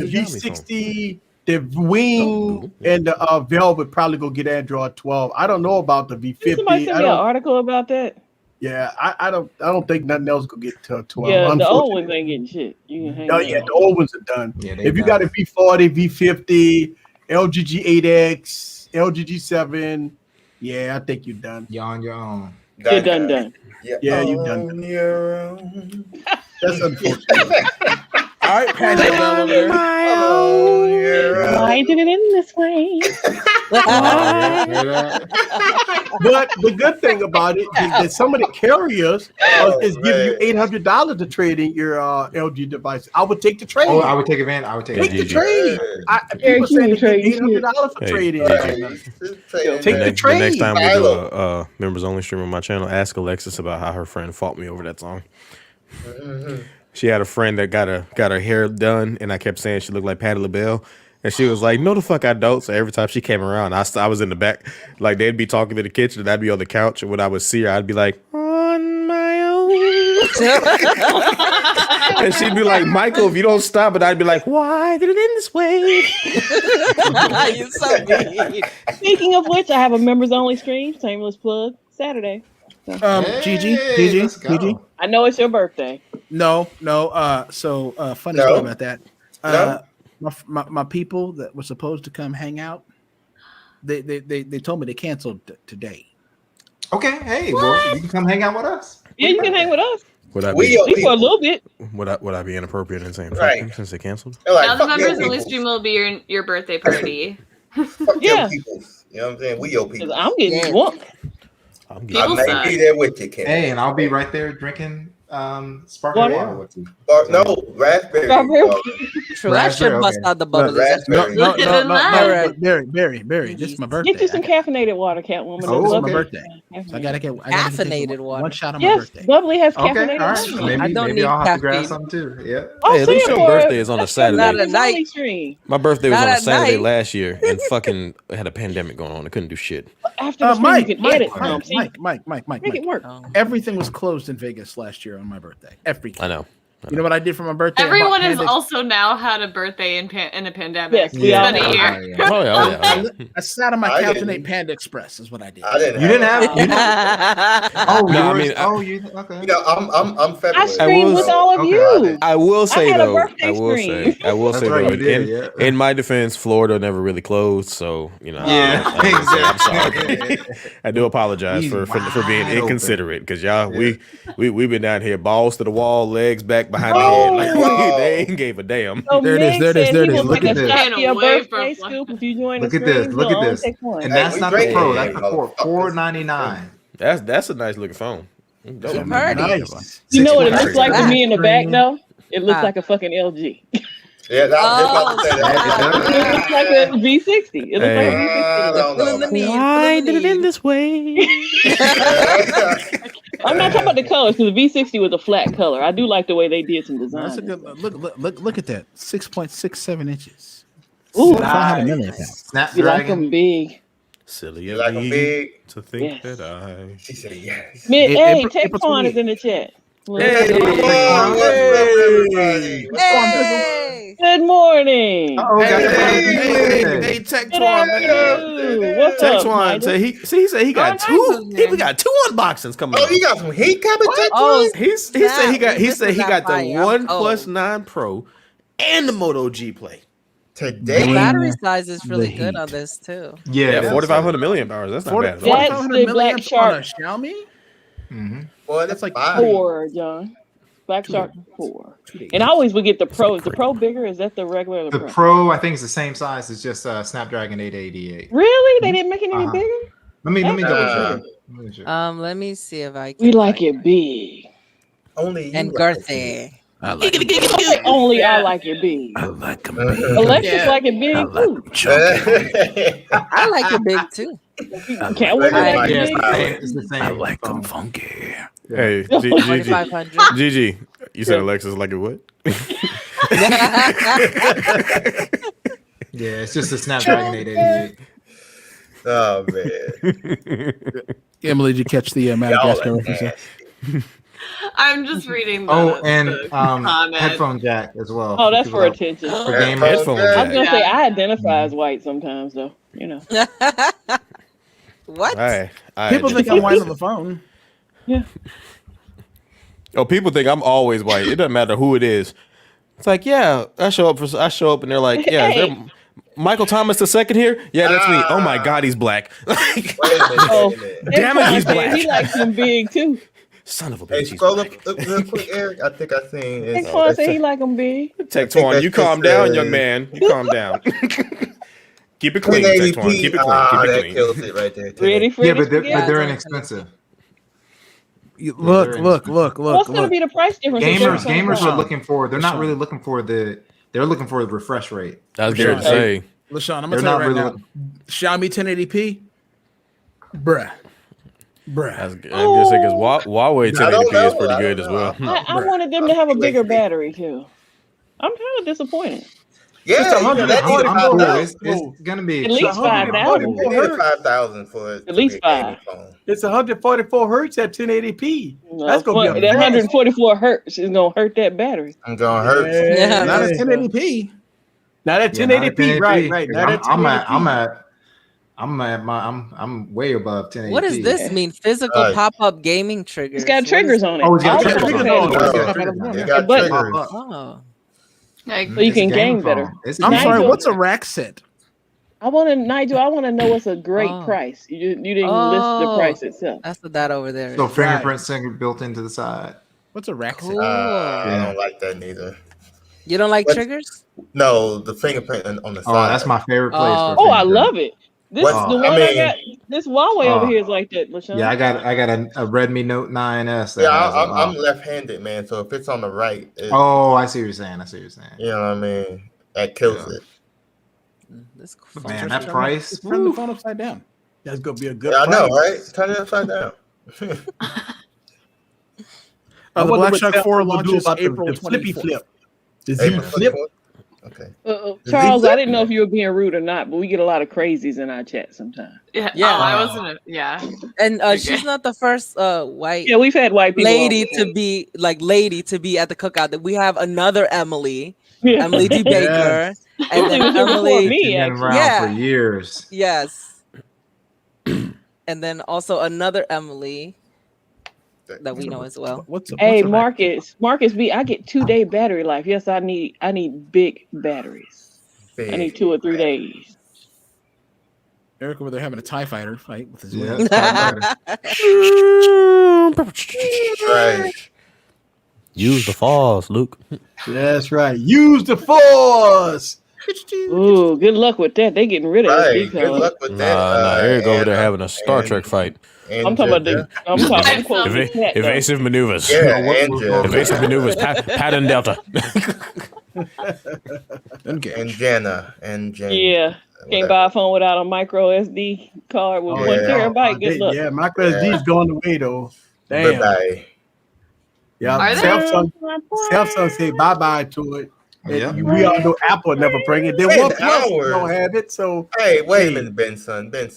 V60, the Wing, and the Velvet probably go get Android 12. I don't know about the V50. Did somebody send me an article about that? Yeah, I don't think nothing else will get to 12. Yeah, the old ones ain't getting shit. You can hang the old ones are done. Yeah, if you got a V40, V50, LG G8X, LG G7, yeah, I think you're done. You're on your own. You're done. Yeah, you're done. That's unfortunate. All right, Panda Elevator. Why did it end this way? But the good thing about it is that some of the carriers is giving you $800 to trade in your LG device. I would take the trade. Oh, I would take advantage. I would take the trade. People saying $800 for trading. Take the trade. The next time we do a members only stream on my channel, ask Alexis about how her friend fought me over that song. She had a friend that got her hair done, and I kept saying she looked like Patti LaBelle. And she was like, no, the fuck I don't. So every time she came around, I was in the back. Like, they'd be talking to the kitchen, and I'd be on the couch. And when I would see her, I'd be like, on my own. And she'd be like, Michael, if you don't stop it, I'd be like, why did it end this way? You're so mean. Speaking of which, I have a members-only stream, shameless plug, Saturday. So. Gigi. I know it's your birthday. No. So funny story about that. My people that were supposed to come hang out, they told me they canceled today. Okay, hey, well, you can come hang out with us. Yeah, you can hang with us. Would I be for a little bit? Would I be inappropriate in saying since they canceled? Now the members only stream will be your birthday party. Yeah. You know what I'm saying? We your people. I'm getting drunk. I may be there with you, Ken. Hey, and I'll be right there drinking sparkling water with you. No, raspberry. True, I should bust out the bubbles. No, Barry, this is my birthday. Get you some caffeinated water, Catwoman. Oh, it's my birthday. So I gotta get caffeinated water. One shot on my birthday. Bubbly has Okay, caffeinated all right. water. Maybe I'll have to grab something too. Yeah. Hey, at least your birthday is on a Saturday. Not at night. My birthday was Not on a at Saturday night. last year, and fucking had a pandemic going on. I couldn't do shit. After the stream, you can edit. Mike. Make it work. Everything was closed in Vegas last year on my birthday. Everything. I know. You know what I did for my birthday? Everyone has also now had a birthday in a pandemic. Yes, we all It's been a year. Oh yeah. I sat on my couch and ate Panda Express. Is what I did. I didn't. You didn't have. No, I mean, okay. You know, I'm February. I streamed with all of you. I will say had a though. birthday I will stream. say That's right, though. you did, In my defense, Florida never really closed, so you know. Yeah, I'm sorry. I do apologize He's for being wide inconsiderate because y'all we've been down here balls to the wall, legs back behind the head. Like they ain't gave a damn. So There it is, Meg there it is, said there it he is. will Look take at a this. shot for your Away birthday, from- Scoop, if you join Look the at this. stream. Look You'll at only this. take one. And that's we not the drinking, pro. That's the motherfuckers. $4.99. That's a nice looking phone. Nice. You know what it looks like to me in the back, though? It looks like a fucking LG. Yeah, that was It looks like a V60. It looks like a V60. Why did it end this way? I'm not talking about the colors because the V60 was a flat color. I do like the way they did some design. That's a good look at that. 6.67 inches. Ooh, 500 milliamp. You like them big. Silly You like them big? to think that I. She said yes. Hey, Tech is in the chat. Hey. Good morning. Hey, Tech Twan. What's Tech up, Twan. Michael? He said he got two. We got two unboxings coming. Oh, you got some heat coming, Tech Oh, Twan? He said he got the fire. OnePlus 9 Pro and the Moto G Play. The Today. battery size is really good on this too. Yeah, 4,500 milliamp hours. That's not bad. At all. That's 4,500 the Black milliamps on a Shark Xiaomi. Boy, That's like 4, John. Black Shark 4. And I always would get the Pro. Is the Pro bigger? Is that the regular? Or The Pro, I think, is the same size as just Snapdragon 888. Really? They didn't make it any bigger? Let me double check. Let me see if I can. We like it big. only you And like girthy. I like Only I like it big. I like them it. Alexis like it big too. I like it big too. Can't we like it big? It's the same. I like them funky. Hey, Gigi, 4,500. Gigi, you said Alexis like it what? Yeah, it's just a Snapdragon 888. Oh man. Emily, did you catch the Madagascar reference? I'm just reading the, Oh, and the comment. headphone jack as well. Oh, that's people for that- attention. For I gamers. Headphone was jack. gonna say I identify as white sometimes though. You know. What? I People think I'm white on the phone. Yeah. Oh, people think I'm always white. It doesn't matter who it is. It's like, yeah, I show up and they're like, yeah, is there Michael Thomas II here? Yeah, that's me. Oh my God, he's black. Oh, Damn it, he's black. He likes them big too. Son of a Hey, bitch. He's scroll up black. real quick, Eric. I think I seen it. Tech Twan said he like them big. Tech Twan, you calm down, young man. You calm down. Keep it clean, Tech Twan. Keep it clean. Ah, Keep that it clean. kills it right there. Ready for Yeah, it? but they're inexpensive. Look. What's gonna be the price difference? Gamers are looking for. They're not really looking for the. They're looking for the refresh rate. I was going to say. LaShawn, I'm They're gonna tell not you right really. now. Xiaomi 1080p, bruh. I was gonna say because Huawei 1080p is pretty good as well. I wanted them to have a bigger battery too. I'm kind of disappointed. Yeah, It's gonna be At least 5,000. You need 5,000 for it. At least 5. It's 144 hertz at 1080p. That's gonna be that 144 hertz is gonna hurt that battery. I'm gonna hurt. Yeah. Not at 1080p. Not at 1080p, right? Not at 1080p. I'm way above 1080p. What does this mean? Physical pop-up gaming triggers. It's got triggers on it. Oh, it's got All triggers the on triggers. it. It got But- triggers. Oh. Like, So you can game better. I'm sorry. Nigel. What's a rack set? Nigel, I want to know what's a great price. You didn't list the price itself. That's what that over there is. So fingerprint sensor built into the side. What's a rack set? Cool. I don't like that neither. You don't like What? triggers? No, the fingerprint on the side. Oh, that's my favorite place. Oh. for Oh, I fingerprint. love it. This What? the one I I, mean- got. This Huawei over here is like that, LaShawn. Yeah, I got a Redmi Note 9S. That Yeah, has a- I'm left-handed, man. So if it's on the right, Oh, I see what you're saying. you know what I mean. That kills it. This Man, that price. Just turn the phone upside down. That's gonna be a good. Yeah, I know, price. right? Turn it upside down. I The wonder Black what Shark Samsung 4 will do launches about April the flippy 24th. flip. The Z April flip. 24th? Okay. Charles, I didn't know if you were being rude or not, but we get a lot of crazies in our chat sometimes. yeah. Yeah. Oh, I wasn't. Yeah. And she's not the first white Yeah, we've had white people. lady on to be at the cookout. That we have another Emily, Yeah. Emily D. Baker, and then It was before Emily. me, She's been actually. around Yeah. for years. Yes. And then also another Emily that we know as well. What's Hey, a rack? Marcus B, I get 2-day battery life. Yes, I need big batteries. I need 2 or 3 days. Eric over there having a TIE fighter fight with his Yeah. wing. Right. Use the falls, Luke. That's right. Use the force. Ooh, good luck with that. They getting rid of SD Good card. luck with that. Nah, Eric over there having a Star Trek fight. I'm talking about the. I'm quoting the chat, though. Evasive maneuvers. Yeah, Angela. Evasive maneuvers. Pattern Delta. And Jana. Yeah. Can't buy a phone without a micro SD card with 1 terabyte. Good luck. Yeah, micro SD is going away though. Damn. Bye-bye. Yeah, Samsung say bye-bye to it. And we all know Apple never bring it. They OnePlus don't have it. So hey, wait a minute, Benson. This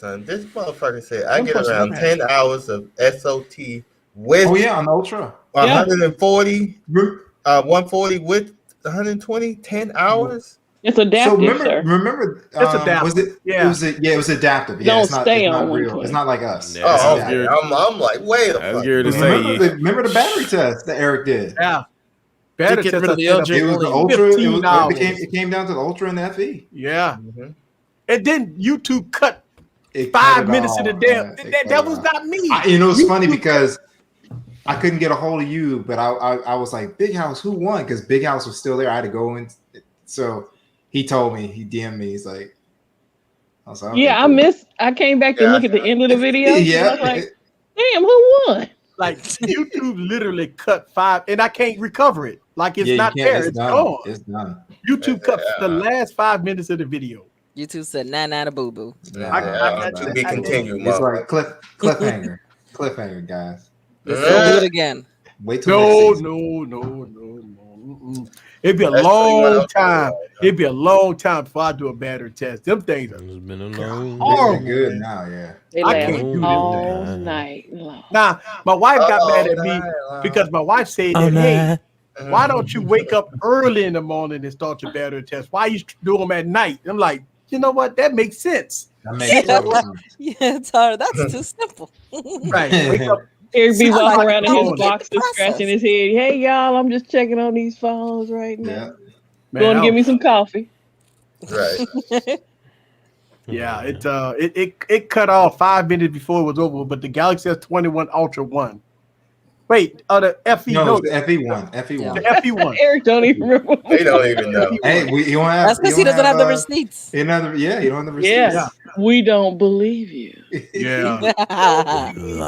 motherfucker said I get around 10 hours of SOT with on the Ultra. 140, 140 with 120, 10 hours. It's adaptive, remember, it's adaptive. It was adaptive. Don't it's not real. It's not like us. I'm like, wait a minute. Remember the battery test that Eric did? Yeah. Battery test. It was the Ultra. It came down to the Ultra and the FE. Yeah. And then YouTube cut 5 minutes of the damn. That was not me. It's funny because I couldn't get a hold of you, but I was like, Big House, who won? Because Big House was still there. I had to go in. So he told me, he DM'd me. He's like, I was like, I came back to look at the end of the video. Yeah. I was like, damn, who won? Like YouTube literally cut 5, and I can't recover it. Like it's not there. It's gone. It's done. YouTube cut the last 5 minutes of the video. YouTube said, nah, the boo boo. To be continued. It's like cliffhanger. Cliffhanger, guys. We'll do it again. Wait till No. It'd be a long time. It'd be a long time before I do a battery test. Them things It's been a long. They're good now, yeah. They I last can't do all this. night long. Nah, my wife got mad at me because my wife said that, hey, why don't you wake up early in the morning and start your battery test? Why you do them at night? I'm like, you know what? That makes sense. That makes total sense. Yeah, it's hard. That's too simple. Right. Wake up. Eric be walking like around in his it boxes, process. scratching his head. Hey, y'all, I'm just checking on these phones right now. Man, Going to give me some coffee. Right. Yeah, it cut off 5 minutes before it was over, but the Galaxy S21 Ultra won. Wait, the FE? No, the FE1. FE1. The FE1. Eric don't even remember. They don't even know. Hey, you don't have. That's because he doesn't have the receipts. You don't have the receipts. Yeah, we don't believe you. Yeah.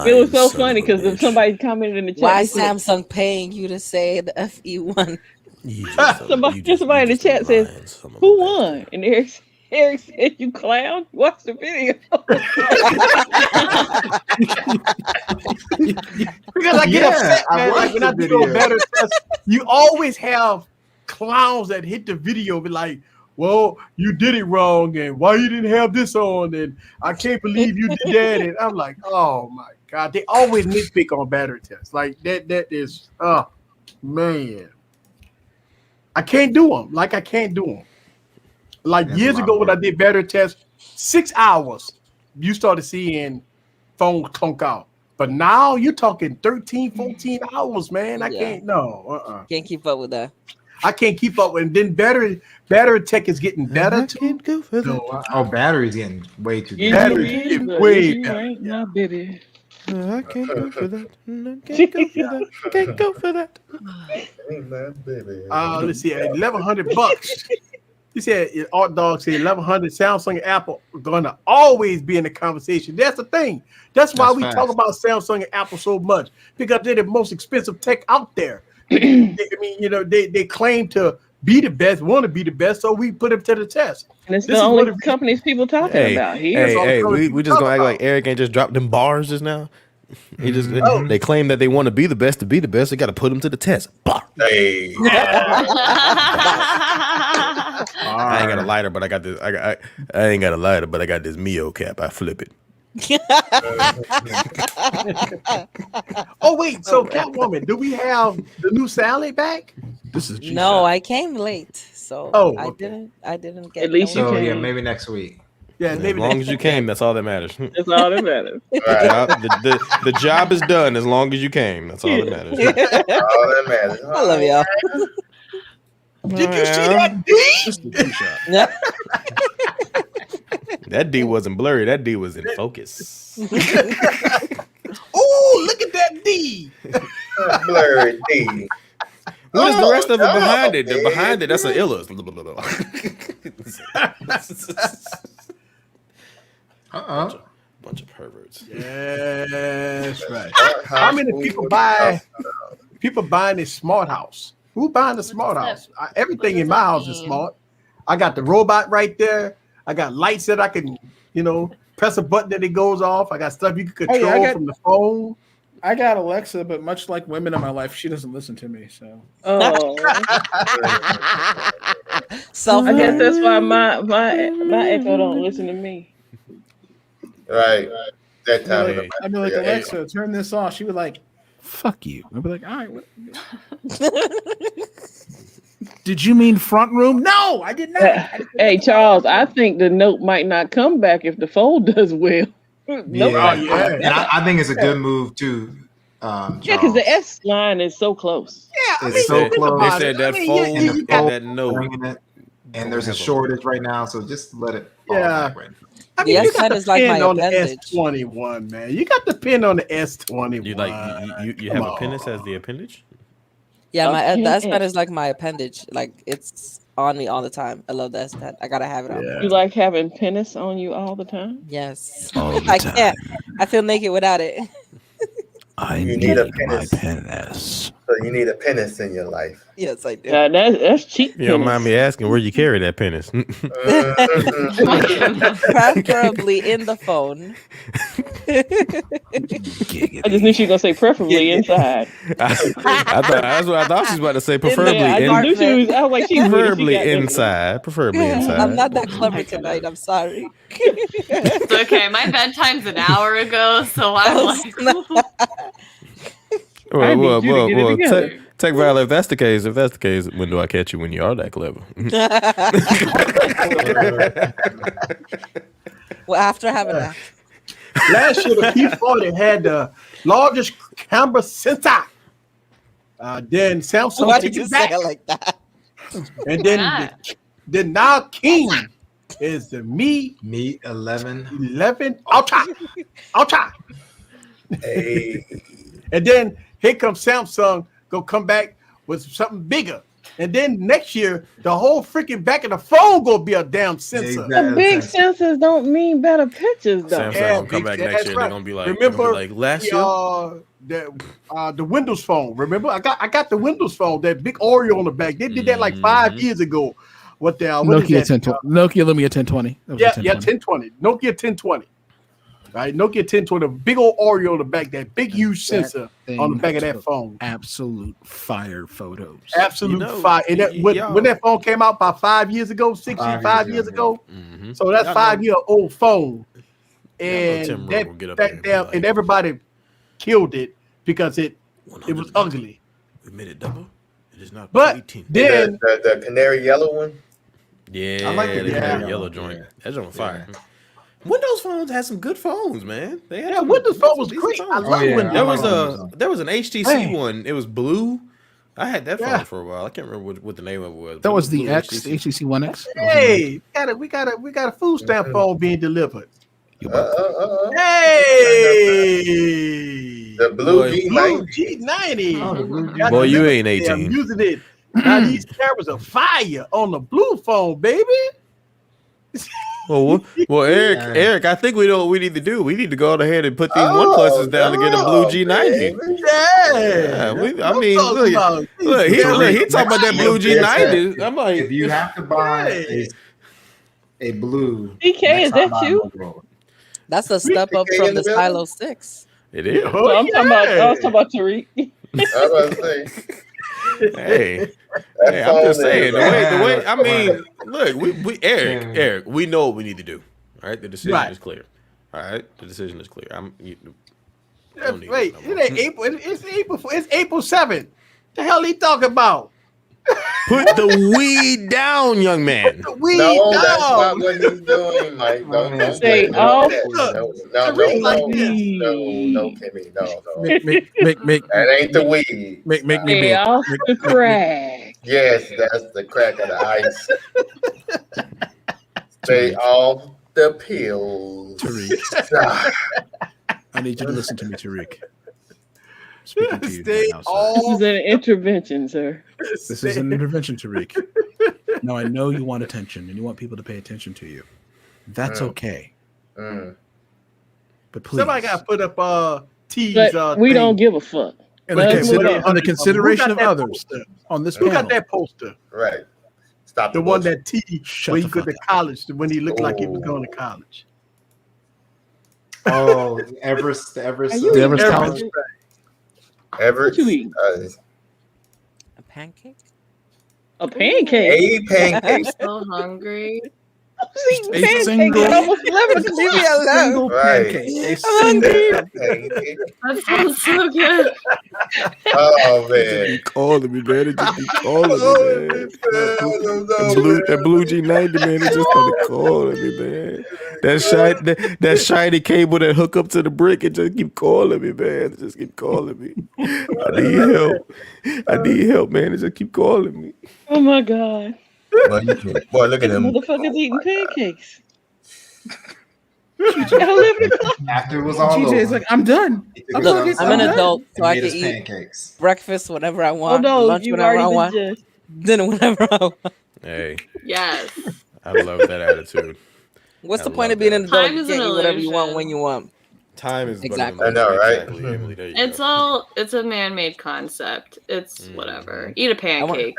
It was so funny because if somebody commented in the chat, Why he said- Samsung paying you to say the FE1? somebody in the chat says, "Who won?" And Eric said, "You clown! Watch the video." Because I get upset, man. Like when I do a better test, you always have clowns that hit the video, be like, "Well, you did it wrong, and why you didn't have this on, and I can't believe you did that." And I'm like, "Oh my god!" They always nitpick on battery tests. Like that is, oh man, I can't do them. Like I can't do them. Like years ago when I did battery tests, 6 hours, you started seeing phone clunk out. But now you're talking 13, 14 hours, man. I can't, Can't keep up with that. I can't keep up with it. And then battery tech is getting better too. Battery's getting way too good. Battery's getting way better. My baby. I can't go for that. I can't go for that. Let's see, $1,100. He said, Art Dog said 1,100. Samsung and Apple are going to always be in the conversation. That's the thing. That's why we talk about Samsung and Apple so much, because they're the most expensive tech out there. They claim to be the best, want to be the best, so we put them to the test. And it's the only companies people talking about here. We just gonna act like Eric ain't just dropped them bars just now. He just they claim that they want to be the best. To be the best, they got to put them to the test. Hey. I ain't got a lighter, but I got this. I ain't got a lighter, but I got this Mio cap. I flip it. Oh wait, so Catwoman, do we have the new Sally back? This is No, I came late, so I didn't get. At least you came. Yeah, maybe next week. Yeah, as long as you came, that's all that matters. That's all that matters. The job is done as long as you came. That's all that matters. All that matters. I love y'all. Did you see that D? That D wasn't blurry. That D was in focus. Oh, look at that D. Blurry D. What is the rest of it behind it? The behind it, that's an Illa. Bunch of perverts. Yes, right. How many people buying a smart house? Who buying a smart house? Everything in my house is smart. I got the robot right there. I got lights that I can, press a button that it goes off. I got stuff you can control from the phone. I got Alexa, but much like women in my life, she doesn't listen to me. So, I guess that's why my Echo don't listen to me. Right. That time. I'd be like, Alexa, turn this off. She would like, fuck you. I'd be like, all right. What? Did you mean front room? No, I did not. Hey, Charles, I think the Note might not come back if the Fold does well. And I think it's a good move too. Because the S line is so close. Yeah, it's so close. They said that Fold and that Note. And there's a shortage right now, so just let it fall back right now. I mean, you got the pen on the S21, man. You got the pen on the S21. You have a pen that says the appendage? Yeah, the S Pen is like my appendage. Like it's on me all the time. I love the S Pen. I gotta have it on. You like having penis on you all the time? Yes. All the I time. can't. I feel naked without it. You need a penis. So you need a penis in your life. Yes, I do. That's cheap. You don't mind me asking where you carry that penis? Preferably in the phone. I just knew she was gonna say preferably inside. That's what I thought she was about to say. Preferably preferably inside. Preferably inside. I'm not that clever tonight. I'm sorry. It's okay. My bedtime's an hour ago, so I'm like. Well, take Violet. If that's the case, when do I catch you when you are that clever? Well, after having that. Last year, the P40 had the largest camera sensor. Then Samsung Why took did you it say back. it like that? And then now king is the Mi 11 Ultra. Hey. And then here comes Samsung, come back with something bigger. And then next year, the whole freaking back of the phone gonna be a damn sensor. The big sensors don't mean better pictures, though. Samsung gonna come back next year. They're gonna be like, remember, last year. The Windows Phone. Remember, I got the Windows Phone, that big Oreo on the back. They did that like 5 years ago. What Nokia 1020. Nokia Lumia 1020. Yeah, 1020. Nokia 1020. Right, Nokia 1020, a big old Oreo on the back, that big huge sensor on the back of that phone. Absolute fire photos. Absolute fire. And when that phone came out about 5 years ago, 5 years ago. So that's 5-year-old phone. And and everybody killed it because it was ugly. We made it double. It is not. But then the canary yellow one. Yeah, I like the canary yellow joint. That's on fire. Windows phones had some good phones, man. Windows phone was great. I love Windows. There was an HTC one. It was blue. I had that phone for a while. I can't remember what the name of it was. That was the X, the HTC One X. Hey, we got a food stamp phone being delivered. Hey, the blue G90. Boy, you ain't 18. I'm using it. Now these cameras are fire on the blue phone, baby. Well, Eric, I think we know what we need to do. We need to go ahead and put these OnePluses down to get a blue G90. Look, he talking about that blue G90. I'm like, if you have to buy a blue, DK, is that you? That's a step up from the Stylo 6. It is. I was talking about Tariq. I was about to say. Hey, I'm just saying the way. I mean, look, we Eric, we know what we need to do. All right, the decision is clear. All right, the decision is clear. Wait, it ain't April. It's April 7th. The hell he talking about? Put the weed down, young man. Put the weed down. That's not what he's doing, Mike. Don't say no, Kimmy, no. That ain't the weed. Make me big. Off the crack. Yes, that's the crack of the ice. Stay off the pills. Tariq. I need you to listen to me, Tariq. Speaking to you This is an intervention, sir. This is an intervention, Tariq. Now I know you want attention and you want people to pay attention to you. That's okay. But please, somebody got to put up T's. But we don't give a fuck. And on the consideration of others on this Who panel. got that poster? Right. Stop the one that T Shut when the he go fuck to college, when he looked like he was going to college. Oh, Everest, Are you Everest eating College. Everest. What you eating? A pancake? A pancake? A pancake. So hungry. I was eating A pancakes single- at almost 11 o'clock. Leave me alone. Single Right. pancake. A I'm single hungry. That sounds so good. Oh man. Keep calling me, man. It just keep calling me, man. That blue G90, man. It just started calling me, man. That shiny cable that hook up to the brick, it just keep calling me, man. It just keep calling me. I need help. I need help, man. It just keep calling me. Oh my God. Boy, look at him. Motherfuckers eating pancakes. At 11 o'clock. After it was all TJ over. is like, I'm done. Look, I'm an adult, so I made can us eat pancakes. breakfast whenever I Oh want, no, lunch you've whenever I already want, been judged. dinner whenever I want. Hey, Yes. I love that attitude. What's I the point love of being an that. adult? Time You is can't an eat whatever you want illusion. when you want. Time is Exactly. I know, right? Exactly, Emily. There you It's go. it's a man-made concept. It's whatever. Eat a pancake.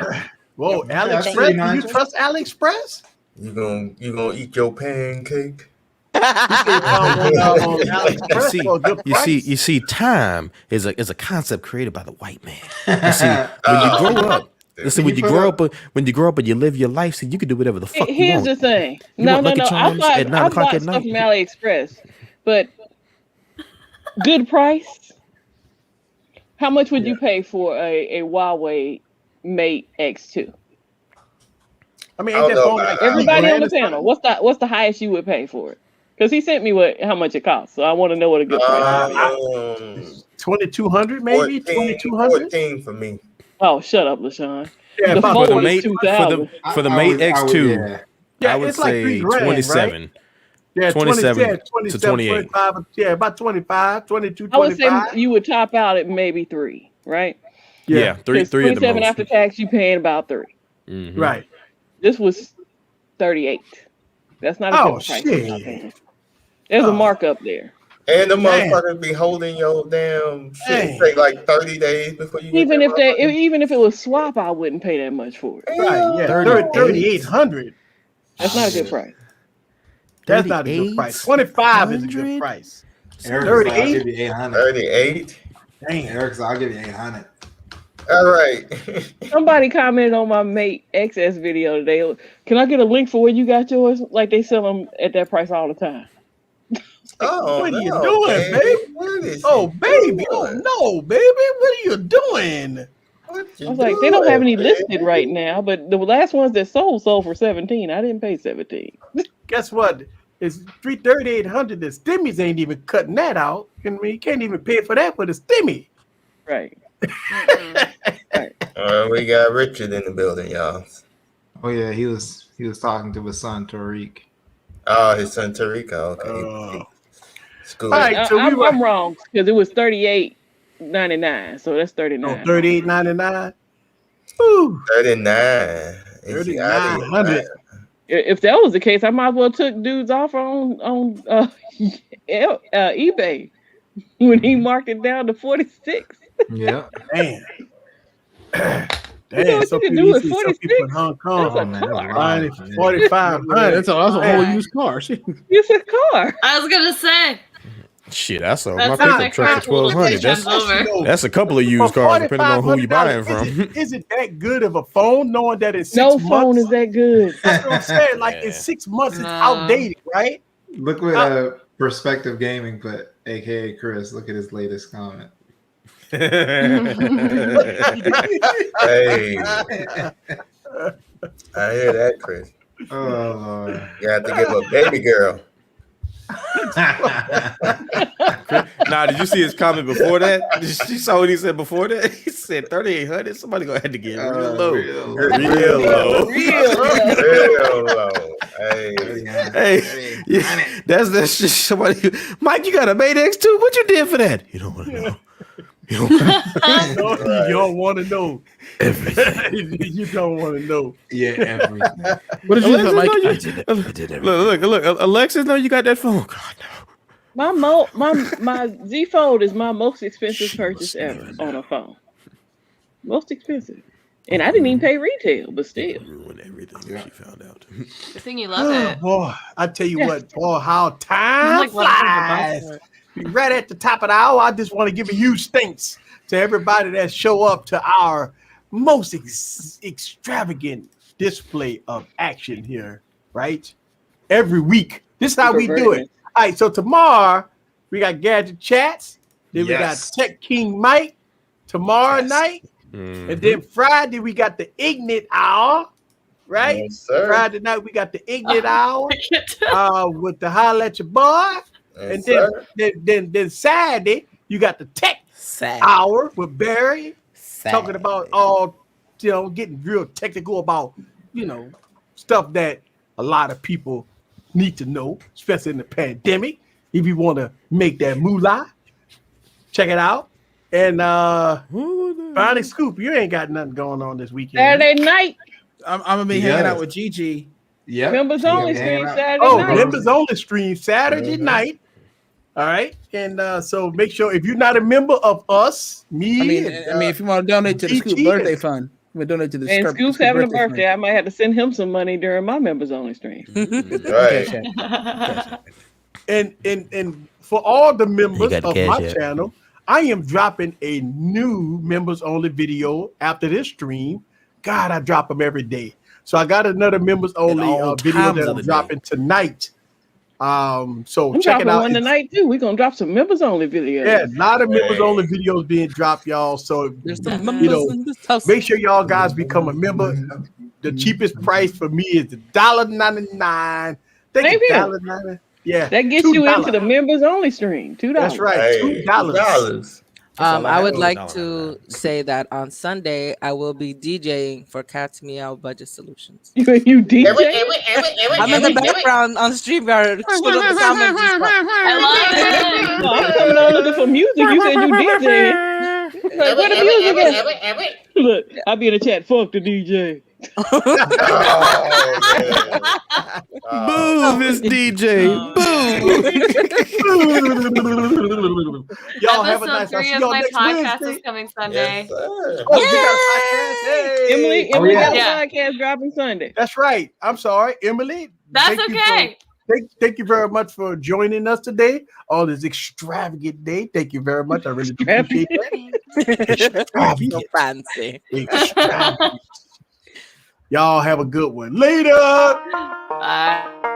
Whoa, Yeah, that's AliExpress? pretty Do you nice. trust AliExpress? You gonna eat your pancake? You see, time is a concept created by the white man. You see, when you grow up, listen, when you grow up and you live your life, so you can do whatever the fuck you Here's want. the thing. You No. want Lucky I Charms bought at 9 o'clock at stuff night? from AliExpress, but good price. How much would you pay for a Huawei Mate X2? I mean, I ain't don't that know phone about like that. Everybody on the $3,000 panel, what's the highest you would pay for it? Because he sent me how much it costs, so I want to know what a good price is. 2,200 maybe 2,200. 14 for me. Oh, shut up, LaShawn. Yeah, The about For the Fold is Mate, 2,000. for the Mate X2, yeah. Yeah, I would it's like say $3,000, 27. right? Yeah, 27 to 27, 28. 25, yeah, about 25, 22, I would say 25. you would top out at maybe 3, right? Yeah, three at the 27 most. after tax, you paying about 3. Mhm. Right. This was 38. That's not a Oh, good price. shit. There's a markup there. And the Damn. motherfuckers be holding your damn shit. Dang. It take like 30 days before you get Even that if even if it was swap, I wouldn't pay that much for it. Right, yeah. 3,800. That's not a good price. That's not a good price. 25 is a good price. Eric, 38? I'll give you 800. 38. Damn. Eric, I'll give you 800. All right. Somebody commented on my Mate XS video today. Can I get a link for where you got yours? Like they sell them at that price all the time. Oh, What are you no, doing, baby? babe? What is Oh, she baby. doing? Oh, no, baby. What are you doing? What I was like, they don't have any listed right now, but the last ones that sold for 17. I didn't pay 17. Guess what? It's 3,800. The stimmies ain't even cutting that out. I mean, you can't even pay for that for the stimmy. Right. We got Richard in the building, y'all. Oh yeah, he was talking to his son Tariq. Oh, his son Tariq. Okay. School. All right, so I'm wrong because it was $38.99, so that's $39. $38.99. Ooh. 39. 3,900. If that was the case, I might as well took dudes off on eBay when he marked it down to 46. Yeah. Man. You know what you can do with 46? In Hong Kong. That's a car. Buying it for 4,500. That's a whole used car. It's a car. I was gonna say. Shit, I sold That's my not pickup truck for $1,200. $1,200. That's a couple of used cars, depending on who you buying from. Is it that good of a phone, knowing that it's 6 No months? phone is that good. That's what I'm saying. Like, in 6 months, it's outdated, right? Look what Perspective Gaming put, aka Chris. Look at his latest comment. Hey. I hear that, Chris. Oh Lord. You have to give a baby girl. Nah, did you see his comment before that? You saw what he said before that? He said 3,800. Somebody gonna have to get real low. Real low. Real low. Hey. Yeah, that's just somebody. Mike, you got a Mate X2? What you did for that? You don't want to know. You don't want to know. Everything. You don't want to know. Yeah, everything. What did you think, Mike? I did everything. Look, Alexis, know you got that phone. God, no. My Z Fold is my most expensive purchase ever on a phone. Most expensive. And I didn't even pay retail, but still. Ruined everything she found out. Good thing you love it. Boy, I tell you what, boy, how time Like, what flies. is Be right at the top of the hour. I just want to give a huge thanks to everybody that show up to our most extravagant display of action here, right? Every week. This is how we do it. All right, so tomorrow we got Gadget Chats. Then we got Tech King Mike tomorrow night. And then Friday we got the Ignite Hour, right? Yes, sir. Friday night we got the Ignite Hour with the Holla at Your Boy. Yes, And then Saturday you got the Tech Hour with Barry talking about all, getting real technical about, stuff that a lot of people need to know, especially in the pandemic. If you want to make that moolah, check it out. And finally, Scoop, you ain't got nothing going on this weekend. Saturday night. I'm gonna be hanging out with Gigi. Yeah. Members only stream Saturday night. Members only stream Saturday night. All right. And so make sure if you're not a member of us, me. I mean, if you want to donate to the Scoop birthday fund, we're donate to the and Scoop. Scoop's having a birthday. I might have to send him some money during my members only stream. Right. And for all the members of my channel, I am dropping a new members only video after this stream. God, I drop them every day. So I got another members only video that I'm dropping tonight. So I'm check it out. One tonight too. We're gonna drop some members only videos. Yeah, a lot of members only videos being dropped, y'all. So make sure y'all guys become a member. The cheapest price for me is $1.99. Thank you. $1.99. Yeah, that gets you into the members only stream. $2. That's right. $2. I would like to say that on Sunday I will be DJing for Cat's Meow Budget Solutions. You DJ? I'm in the background on StreamYard. I love it. I'm coming on looking for music. You said you DJing. Like, where the music at? Look, I'll be in the chat. Fuck the DJ. Boo, this DJ. Boo. Y'all have a nice 3 of my podcast is coming Sunday. Emily got a podcast dropping Sunday. That's right. I'm sorry, Emily. That's okay. Thank you very much for joining us today on this extravagant day. Thank you very much. I really do appreciate that. Extravagant. So fancy. Extravagant. Y'all have a good one. Later. Bye.